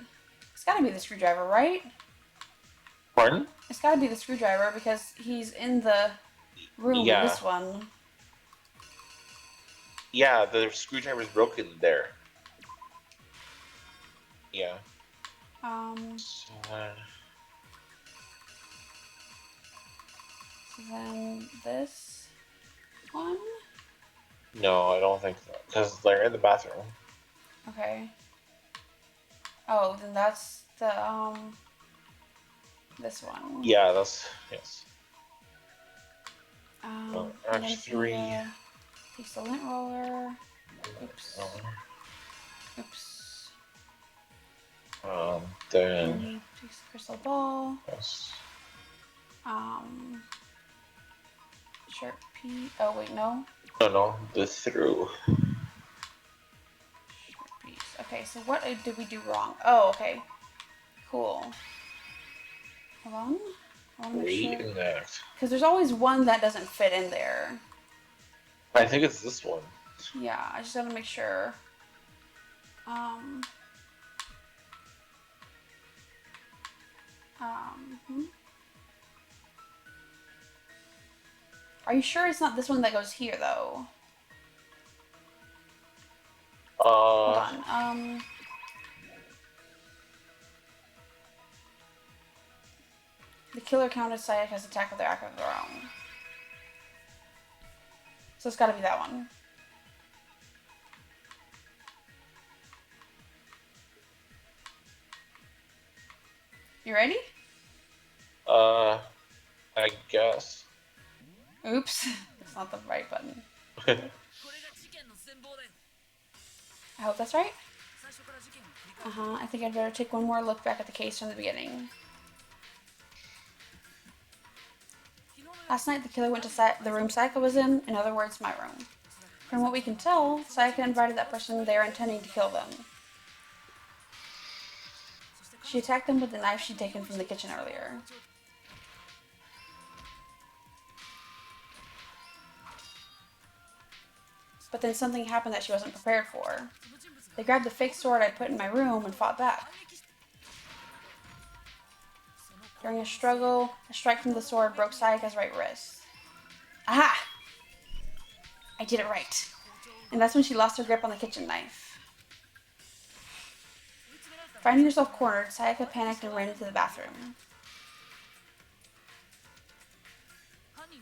it's gotta be the screwdriver, right? Pardon? It's gotta be the screwdriver because he's in the room in Yeah. this one. Yeah, the screwdriver's broken there. Yeah. So, So then this one? no, I don't think so. Because they're in the bathroom. Okay. Oh, then that's the this one. Yeah, that's yes. And then H3. takes the lint roller. Oops. Oops. Then Takes the crystal ball. yes. Sharp P. Oh wait, no. No, the through. Sharp piece. Okay, so what did we do wrong? Oh, okay. Cool. Hold on. I want to make sure. Reenact. Because there's always one that doesn't fit in there. I think it's this one. Yeah, I just gotta make sure. Um. Hmm. Are you sure it's not this one that goes here, though? Hold on. The killer counted Sayaka's attack with their act of their own. So it's gotta be that one. You ready? I guess. Oops. That's not the right button. I hope that's right. I think I'd better take one more look back at the case from the beginning. Last night, the killer went to the room Sayaka was in other words, my room. From what we can tell, Sayaka invited that person there intending to kill them. She attacked them with the knife she'd taken from the kitchen earlier. But then something happened that she wasn't prepared for. They grabbed the fake sword I'd put in my room and fought back. During a struggle, a strike from the sword broke Sayaka's right wrist. Aha! I did it right. And that's when she lost her grip on the kitchen knife. Finding herself cornered, Sayaka panicked and ran into the bathroom.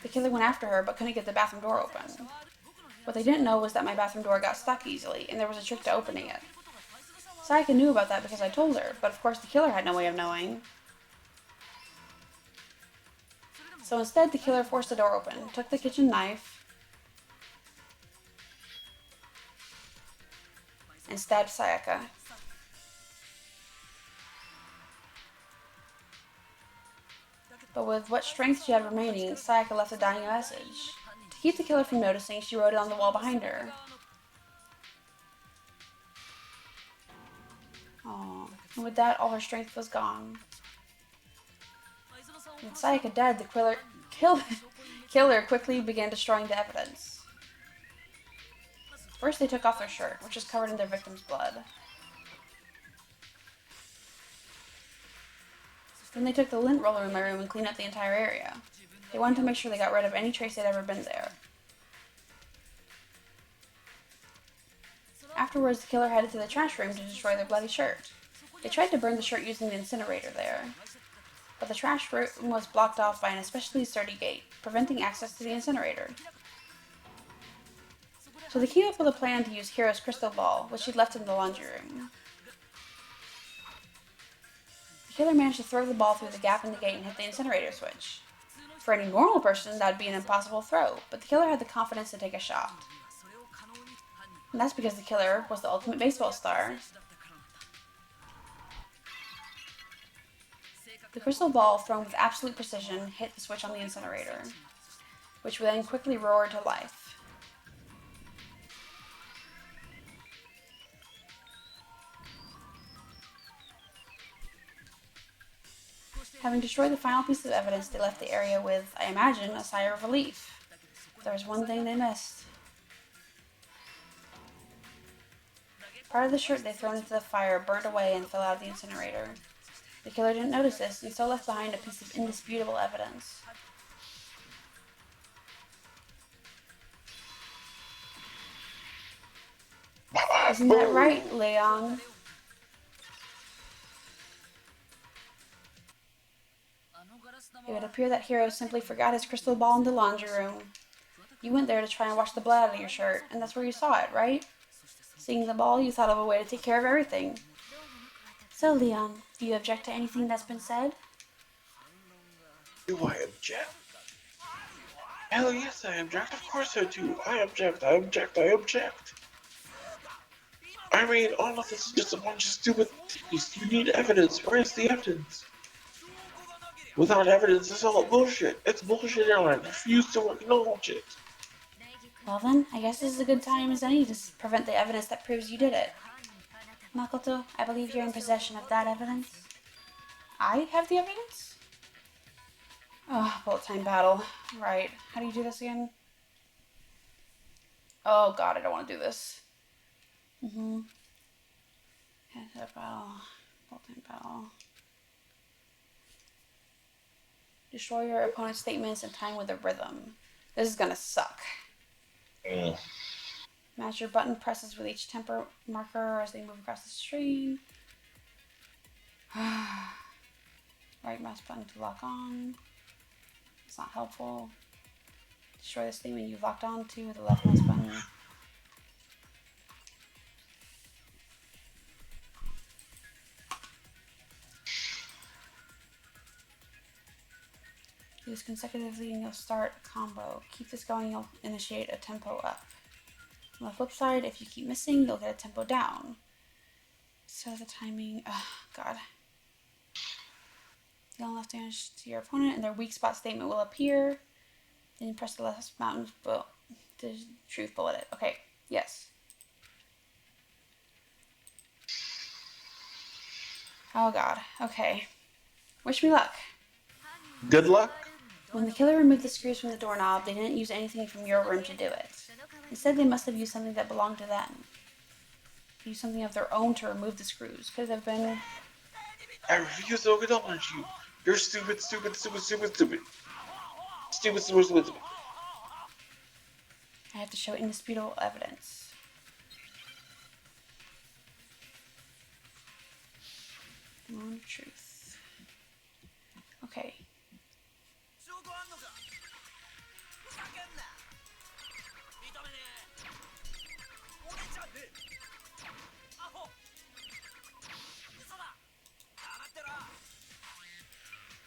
The killer went after her, but couldn't get the bathroom door open. What they didn't know was that my bathroom door got stuck easily, and there was a trick to opening it. Sayaka knew about that because I told her, but of course the killer had no way of knowing. So instead, the killer forced the door open, took the kitchen knife, and stabbed Sayaka. But with what strength she had remaining, Sayaka left a dying message. To keep the killer from noticing, she wrote it on the wall behind her. Aww. And with that, all her strength was gone. With Sayaka dead, the killer quickly began destroying the evidence. First, they took off their shirt, which was covered in their victim's blood. Then they took the lint roller in my room and cleaned up the entire area. They wanted to make sure they got rid of any trace they'd ever been there. Afterwards, the killer headed to the trash room to destroy their bloody shirt. They tried to burn the shirt using the incinerator there, but the trash room was blocked off by an especially sturdy gate, preventing access to the incinerator. So they came up with a plan to use Hiro's crystal ball, which she'd left in the laundry room. The killer managed to throw the ball through the gap in the gate and hit the incinerator switch. For any normal person, that would be an impossible throw, but the killer had the confidence to take a shot. And that's because the killer was the ultimate baseball star. The crystal ball, thrown with absolute precision, hit the switch on the incinerator, which then quickly roared to life. Having destroyed the final piece of evidence, they left the area with, I imagine, a sigh of relief. There's one thing they missed. Part of the shirt they thrown into the fire burned away and fell out of the incinerator. The killer didn't notice this and so left behind a piece of indisputable evidence. Isn't that right, Leon? It would appear that Hiro simply forgot his crystal ball in the laundry room. You went there to try and wash the blood out of your shirt, and that's where you saw it, right? Seeing the ball, you thought of a way to take care of everything. So, Leon, do you object to anything that's been said? Do I object? Hell yes, I object. Of course I do. I object. I object. I object. I mean, all of this is just a bunch of stupid things. You need evidence. Where's the evidence? Without evidence, it's all bullshit. It's bullshit, and I refuse to acknowledge it. Well then, I guess this is a good time as any to prevent the evidence that proves you did it. Makoto, I believe you're in possession of that evidence. I have the evidence? Oh, bullet time battle. Right. How do you do this again? Oh god, I don't want to do this. Head-to-head battle. Bullet time battle. Destroy your opponent's statements in time with a rhythm. This is gonna suck. Match your button presses with each tempo marker as they move across the screen. Right mouse button to lock on. It's not helpful. Destroy the statement you've locked on to with the left mouse button. Do this consecutively and you'll start a combo. Keep this going, you'll initiate a tempo up. On the flip side, if you keep missing, you'll get a tempo down. So the timing, god. Deal left damage to your opponent and their weak spot statement will appear. Then you press the left mouse button to truth bullet it. Okay, yes. Oh god, okay. Wish me luck. Good luck. When the killer removed the screws from the doorknob, they didn't use anything from your room to do it. Instead, they must have used something that belonged to them. Used something of their own to remove the screws. Could have been... I refuse to acknowledge you. You're stupid, stupid, stupid, stupid, stupid. Stupid, stupid, stupid, stupid. I have to show indisputable evidence. Moment of truth. Okay.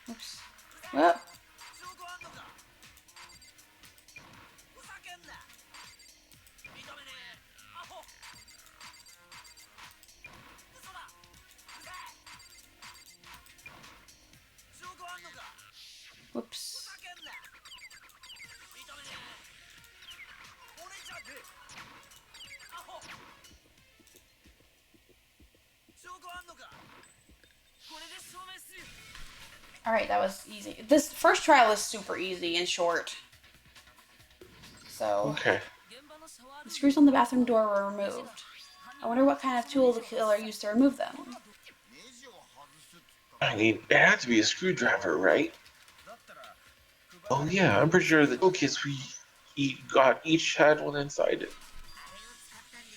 Oops. Well. Whoops. Alright, that was easy. This first trial is super easy and short. So, Okay. the screws on the bathroom door were removed. I wonder what kind of tool the killer used to remove them. I mean, it had to be a screwdriver, right? Oh yeah, I'm pretty sure the toolkits we each had one inside it.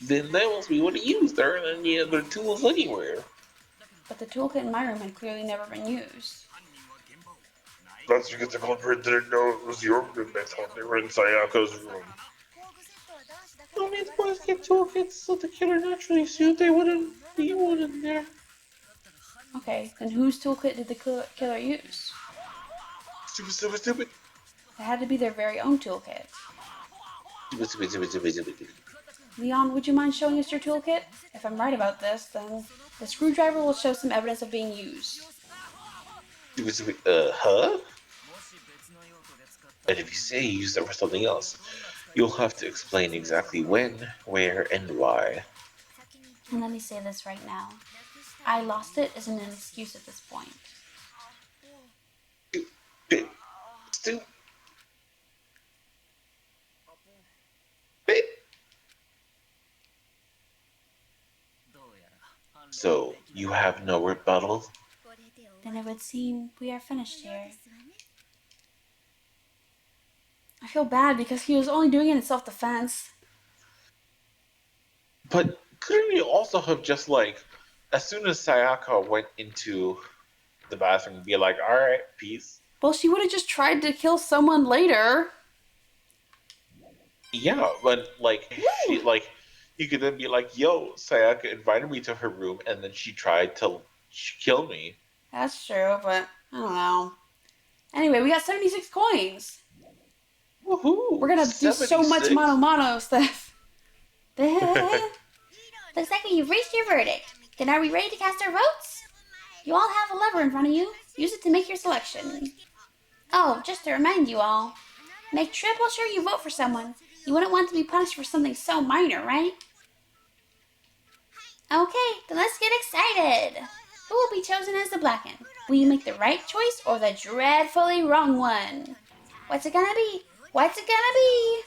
Then that must be what he used. There aren't any other tools anywhere. But the toolkit in my room had clearly never been used. That's because the culprit didn't know it was your room. They thought they were in Sayako's room. No these boys get toolkits, so the killer naturally assumed they wouldn't be one in there. Okay, then whose toolkit did the killer use? Stupid, stupid, stupid. It had to be their very own toolkit. Stupid, stupid, stupid, stupid, stupid. Leon, would you mind showing us your toolkit? If I'm right about this, then the screwdriver will show some evidence of being used. Stupid, stupid, huh? And if you say you used it for something else, you'll have to explain exactly when, where, and why. And let me say this right now. I lost it isn't an excuse at this point. Stupid. So, you have no rebuttal? Then it would seem we are finished here. I feel bad because he was only doing it in self-defense. But couldn't you also have just, like, as soon as Sayaka went into the bathroom, be like, alright, peace? Well, she would have just tried to kill someone later. Yeah, but, like, Woo! you could then be like, yo, Sayaka invited me to her room, and then she tried to kill me. That's true, but I don't know. Anyway, we got 76 coins. Woohoo! We're gonna do so much 76? mono stuff. Looks like you've reached your verdict. Then are we ready to cast our votes? You all have a lever in front of you. Use it to make your selection. Oh, just to remind you all, make triple sure you vote for someone. You wouldn't want to be punished for something so minor, right? Okay, then let's get excited. Who will be chosen as the Blacken? Will you make the right choice or the dreadfully wrong one? What's it gonna be? What's it gonna be?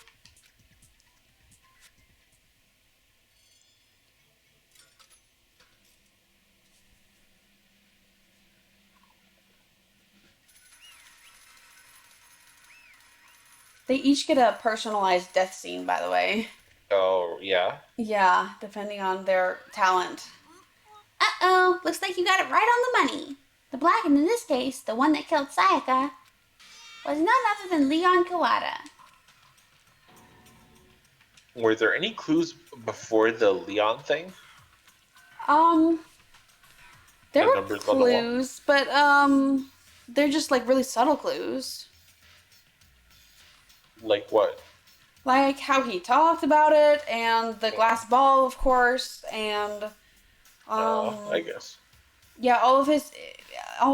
They each get a personalized death scene, by the way. Oh, yeah? Yeah, depending on their talent. Uh-oh, looks like you got it right on the money. The Blacken in this case, the one that killed Sayaka, was none other than Leon Kawada. Were there any clues before the Leon thing? There The were numbers on the wall? clues, but they're just like really subtle clues. Like what? Like how he talked about it, and the glass ball, of course, and I guess. yeah, all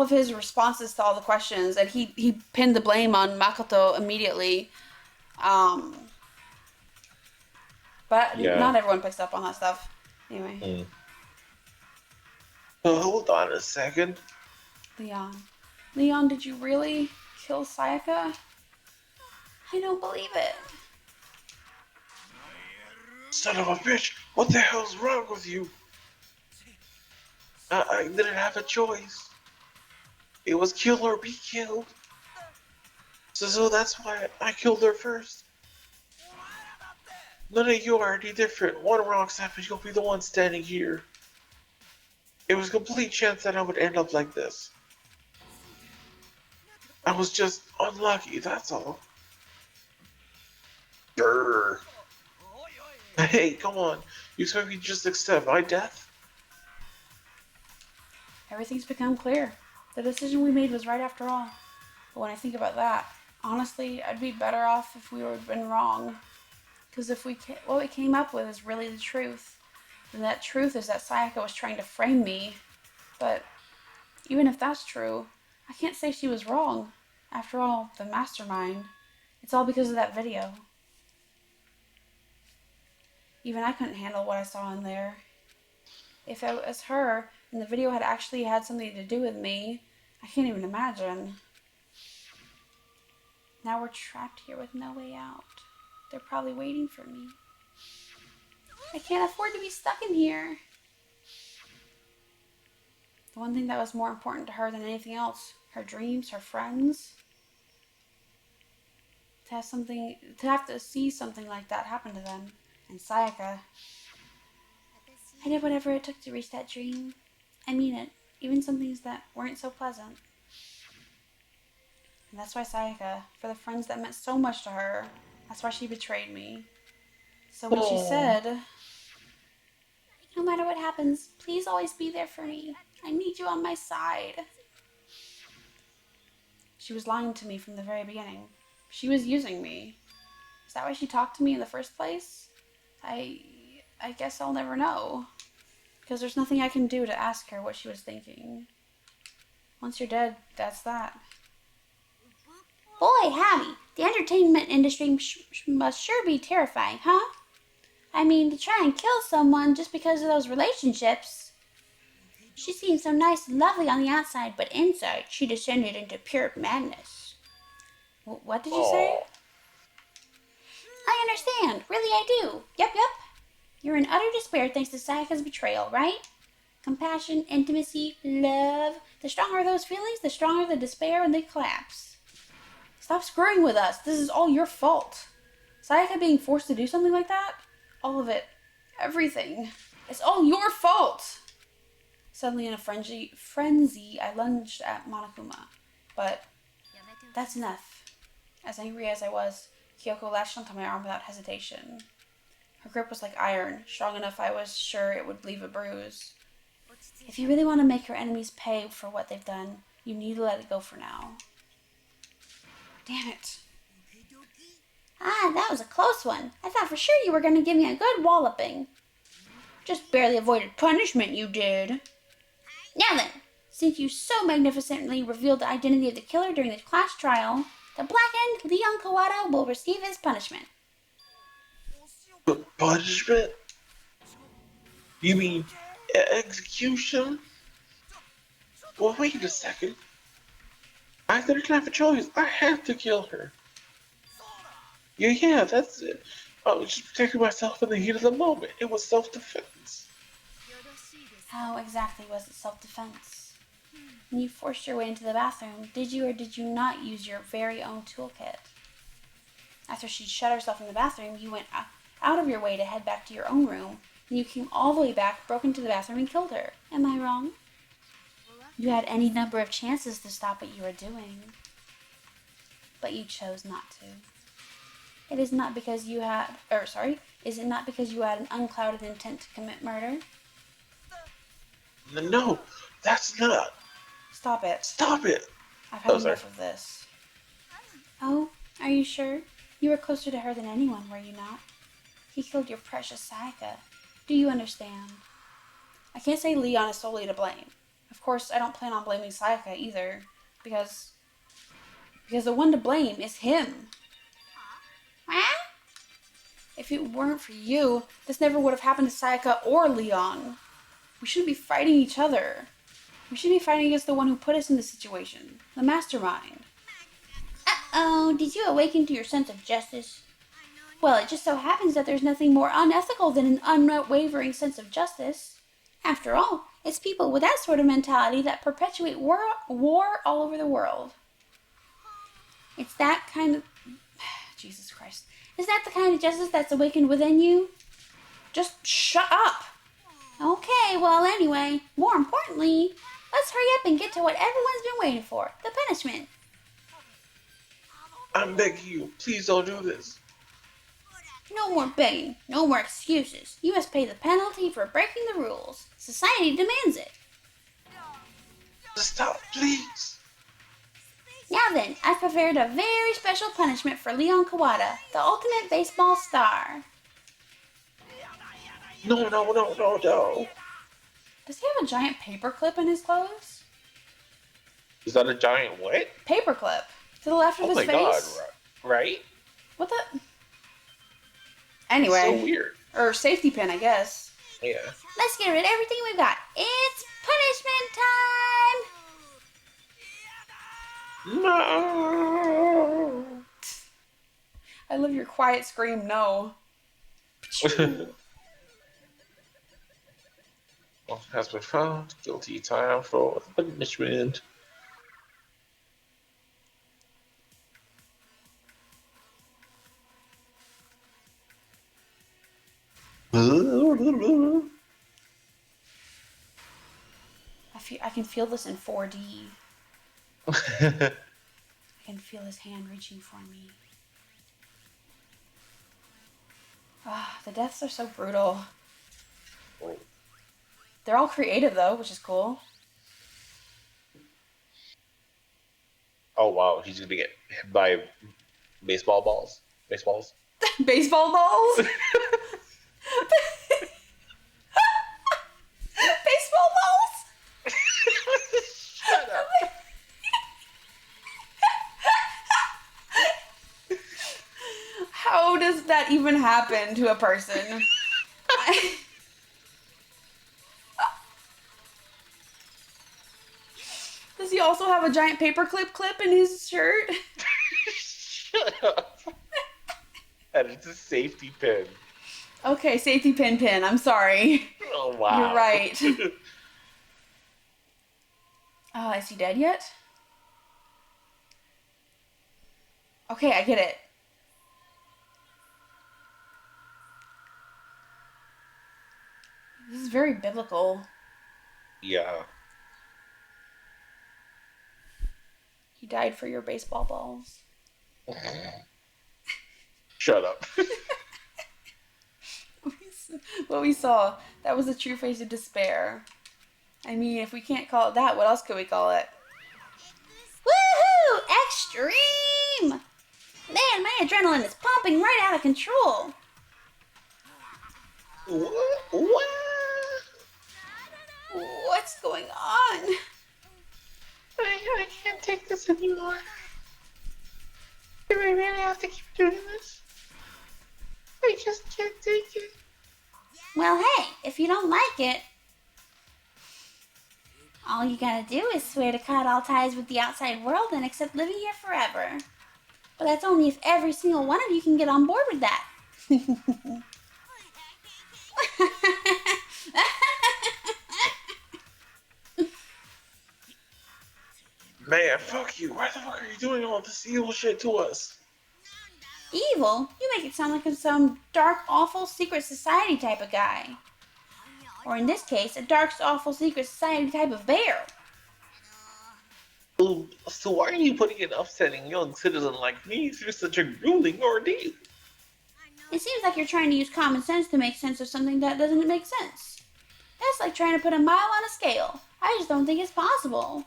of his responses to all the questions, and he pinned the blame on Makoto immediately. Um, but Yeah. not everyone picks up on that stuff. Anyway, Hold on a second. Leon, did you really kill Sayaka? I don't believe it. Son of a bitch! What the hell's wrong with you? I didn't have a choice. It was kill or be killed. So that's why I killed her first. None of you are any different. One wrong step and you'll be the one standing here. It was a complete chance that I would end up like this. I was just unlucky, that's all. Grr. Hey, come on. You expect me to just accept my death? Everything's become clear. The decision we made was right after all. But when I think about that, honestly, I'd be better off if we had been wrong. Because if what we came up with is really the truth, then that truth is that Sayaka was trying to frame me. But even if that's true, I can't say she was wrong. After all, the mastermind. It's all because of that video. Even I couldn't handle what I saw in there. If it was her, and the video had actually had something to do with me, I can't even imagine. Now we're trapped here with no way out. They're probably waiting for me. I can't afford to be stuck in here. The one thing that was more important to her than anything else, her dreams, her friends. To have to see something like that happen to them. And Sayaka. I did whatever it took to reach that dream. I mean it, even some things that weren't so pleasant. And that's why Sayaka, for the friends that meant so much to her, that's why she betrayed me. So when she said, no matter what happens, please always be there for me. I need you on my side. She was lying to me from the very beginning. She was using me. Is that why she talked to me in the first place? I guess I'll never know. Because there's nothing I can do to ask her what she was thinking. Once you're dead, that's that. Boy, howdy. The entertainment industry must sure be terrifying, huh? I mean, to try and kill someone just because of those relationships. She seemed so nice and lovely on the outside, but inside she descended into pure madness. What did you say? I understand. Really, I do. Yep. You're in utter despair thanks to Sayaka's betrayal, right? Compassion, intimacy, love. The stronger those feelings, the stronger the despair and they collapse. Stop screwing with us. This is all your fault. Sayaka being forced to do something like that? All of it. Everything. It's all your fault. Suddenly in a frenzy, I lunged at Monokuma. But that's enough. As angry as I was, Kyoko latched onto my arm without hesitation. Her grip was like iron, strong enough I was sure it would leave a bruise. If you really want to make your enemies pay for what they've done, you need to let it go for now. Damn it. Ah, that was a close one. I thought for sure you were going to give me a good walloping. Just barely avoided punishment, you did. Now then, since you so magnificently revealed the identity of the killer during the class trial, the blackened Leon Kawada will receive his punishment. Punishment? You mean execution? Well, wait a second. I didn't have a choice. I had to kill her. Yeah, that's it. I was just protecting myself in the heat of the moment. It was self-defense. How exactly was it self-defense? When you forced your way into the bathroom, did you or did you not use your very own toolkit? After she'd shut herself in the bathroom, you went out of your way to head back to your own room, and you came all the way back, broke into the bathroom, and killed her. Am I wrong? You had any number of chances to stop what you were doing, but you chose not to. Is it not because you had an unclouded intent to commit murder? No, that's not. Stop it. Stop it. I've had enough of this. Oh, are you sure? You were closer to her than anyone, were you not? He killed your precious Sayaka. Do you understand? I can't say Leon is solely to blame. Of course, I don't plan on blaming Sayaka either, because the one to blame is him. Huh? If it weren't for you, this never would have happened to Sayaka or Leon. We shouldn't be fighting each other. We should be fighting against the one who put us in this situation, the mastermind. Uh-oh, did you awaken to your sense of justice? Well, it just so happens that there's nothing more unethical than an unwavering sense of justice. After all, it's people with that sort of mentality that perpetuate war all over the world. It's that kind of... Jesus Christ. Is that the kind of justice that's awakened within you? Just shut up. Okay, well anyway, more importantly, let's hurry up and get to what everyone's been waiting for, the punishment. I'm begging you, please don't do this. No more begging, no more excuses. You must pay the penalty for breaking the rules. Society demands it. Stop, please. Now then, I've prepared a very special punishment for Leon Kawada, the ultimate baseball star. No. Does he have a giant paperclip in his clothes? Is that a giant what? Paperclip. To the left of his face. Oh my god, right? What the... Anyway. So weird. Or safety pin, I guess. Yeah. Let's get rid of everything we've got. It's punishment time! No. I love your quiet scream, no. Has been found guilty. Time for punishment. I can feel this in 4D. I can feel his hand reaching for me. Ah, the deaths are so brutal. They're all creative though, which is cool. Oh wow, he's gonna get hit by baseball balls. Baseballs. Baseball balls? Baseball balls? Shut up. How does that even happen to a person? Does he also have a giant paperclip clip in his shirt? Shut up. And it's a safety pin. Okay, safety pin. I'm sorry. Oh wow. You're right. Is he dead yet? Okay, I get it. This is very biblical. Yeah. He died for your baseball balls. Shut up. What we saw, that was the true face of despair. I mean, if we can't call it that, what else could we call it? Woohoo! Extreme! Man, my adrenaline is pumping right out of control. What? What's going on? I can't take this anymore. Do I really have to keep doing this? I just can't take it. Well, hey, if you don't like it, all you gotta do is swear to cut all ties with the outside world and accept living here forever. But that's only if every single one of you can get on board with that. Man, fuck you. Why the fuck are you doing all this evil shit to us? Evil? You make it sound like some dark, awful, secret society type of guy. Or in this case, a dark, awful, secret society type of bear. So why are you putting an upsetting young citizen like me through such a grueling ordeal? It seems like you're trying to use common sense to make sense of something that doesn't make sense. That's like trying to put a mile on a scale. I just don't think it's possible.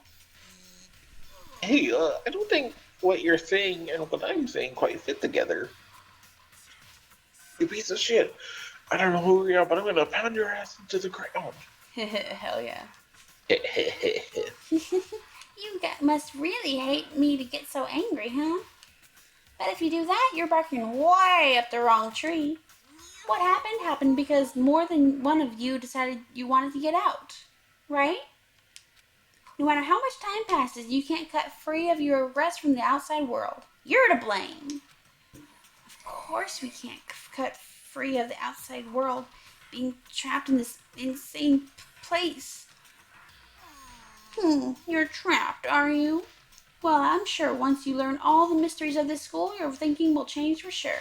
Hey, I don't think what you're saying and what I'm saying quite fit together. You piece of shit. I don't know who you are, but I'm gonna pound your ass into the ground. Hell yeah. You must really hate me to get so angry, huh? But if you do that, you're barking way up the wrong tree. What happened because more than one of you decided you wanted to get out, right? No matter how much time passes, you can't cut free of your arrest from the outside world. You're to blame. Of course we can't cut free of the outside world, being trapped in this insane place. You're trapped, are you? Well, I'm sure once you learn all the mysteries of this school, your thinking will change for sure.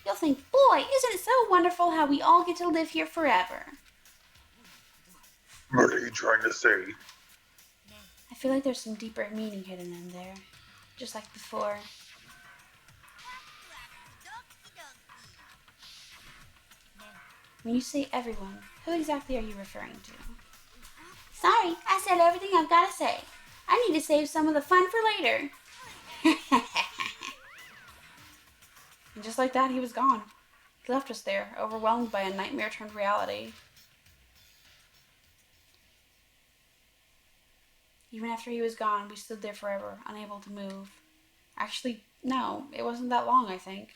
You'll think, boy, isn't it so wonderful how we all get to live here forever? What are you trying to say? I feel like there's some deeper meaning hidden in there, just like before. When you say everyone, who exactly are you referring to? Sorry, I said everything I've got to say. I need to save some of the fun for later. And just like that, he was gone. He left us there, overwhelmed by a nightmare turned reality. Even after he was gone, we stood there forever, unable to move. Actually, no, it wasn't that long, I think.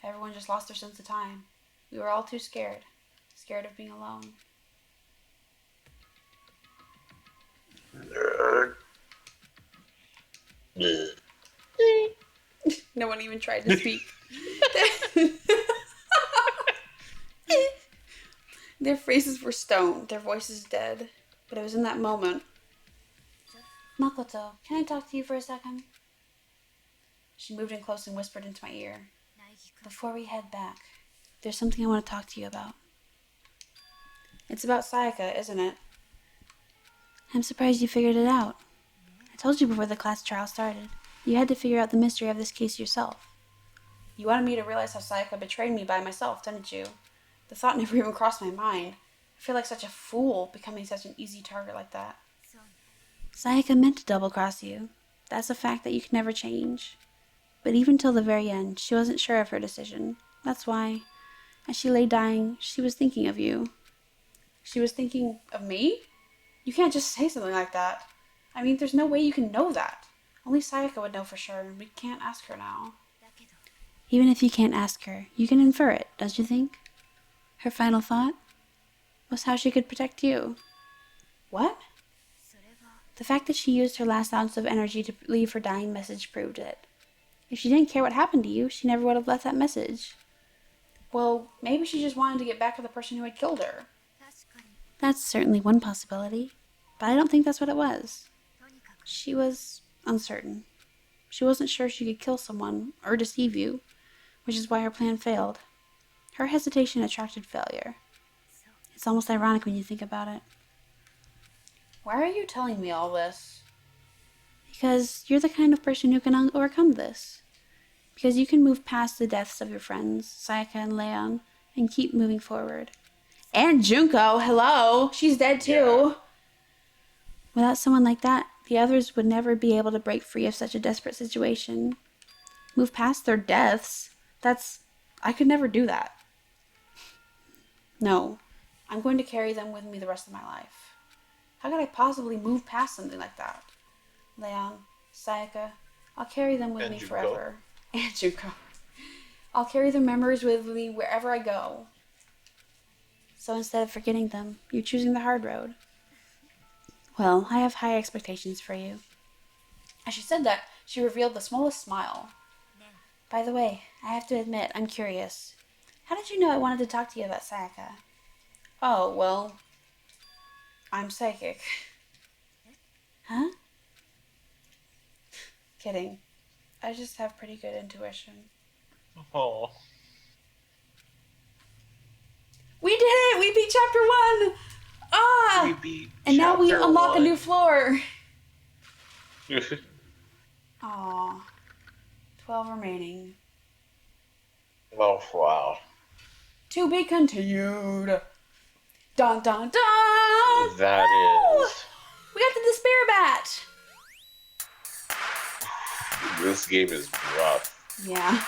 Everyone just lost their sense of time. We were all too scared. Scared of being alone. No one even tried to speak. Their faces were stone, their voices dead. But it was in that moment. Makoto, can I talk to you for a second? She moved in close and whispered into my ear. Before we head back, there's something I want to talk to you about. It's about Sayaka, isn't it? I'm surprised you figured it out. I told you before the class trial started. You had to figure out the mystery of this case yourself. You wanted me to realize how Sayaka betrayed me by myself, didn't you? The thought never even crossed my mind. I feel like such a fool becoming such an easy target like that. Sayaka meant to double-cross you. That's a fact that you can never change. But even till the very end, she wasn't sure of her decision. That's why, as she lay dying, she was thinking of you. She was thinking of me? You can't just say something like that. I mean, there's no way you can know that. Only Sayaka would know for sure, and we can't ask her now. Even if you can't ask her, you can infer it, don't you think? Her final thought was how she could protect you. What? The fact that she used her last ounce of energy to leave her dying message proved it. If she didn't care what happened to you, she never would have left that message. Well, maybe she just wanted to get back to the person who had killed her. That's certainly one possibility, but I don't think that's what it was. She was uncertain. She wasn't sure she could kill someone or deceive you, which is why her plan failed. Her hesitation attracted failure. It's almost ironic when you think about it. Why are you telling me all this? Because you're the kind of person who can overcome this. Because you can move past the deaths of your friends, Sayaka and Leon, and keep moving forward. And Junko, hello! She's dead too! Yeah. Without someone like that, the others would never be able to break free of such a desperate situation. Move past their deaths? I could never do that. No. I'm going to carry them with me the rest of my life. How could I possibly move past something like that? Leon, Sayaka, I'll carry them with And me Junko. forever. And Junko. I'll carry their memories with me wherever I go. So instead of forgetting them, you're choosing the hard road. Well, I have high expectations for you. As she said that, she revealed the smallest smile. By the way, I have to admit, I'm curious. How did you know I wanted to talk to you about Sayaka? Oh, well, I'm psychic. Huh? Kidding. I just have pretty good intuition. Oh. We did it! We beat chapter 1! Ah! We beat And now we chapter unlock a 1. new floor. Aw. 12 remaining. Oh, wow. To be continued. Dun dun dun! That Woo! is. We got the Despair Bat! This game is rough. Yeah.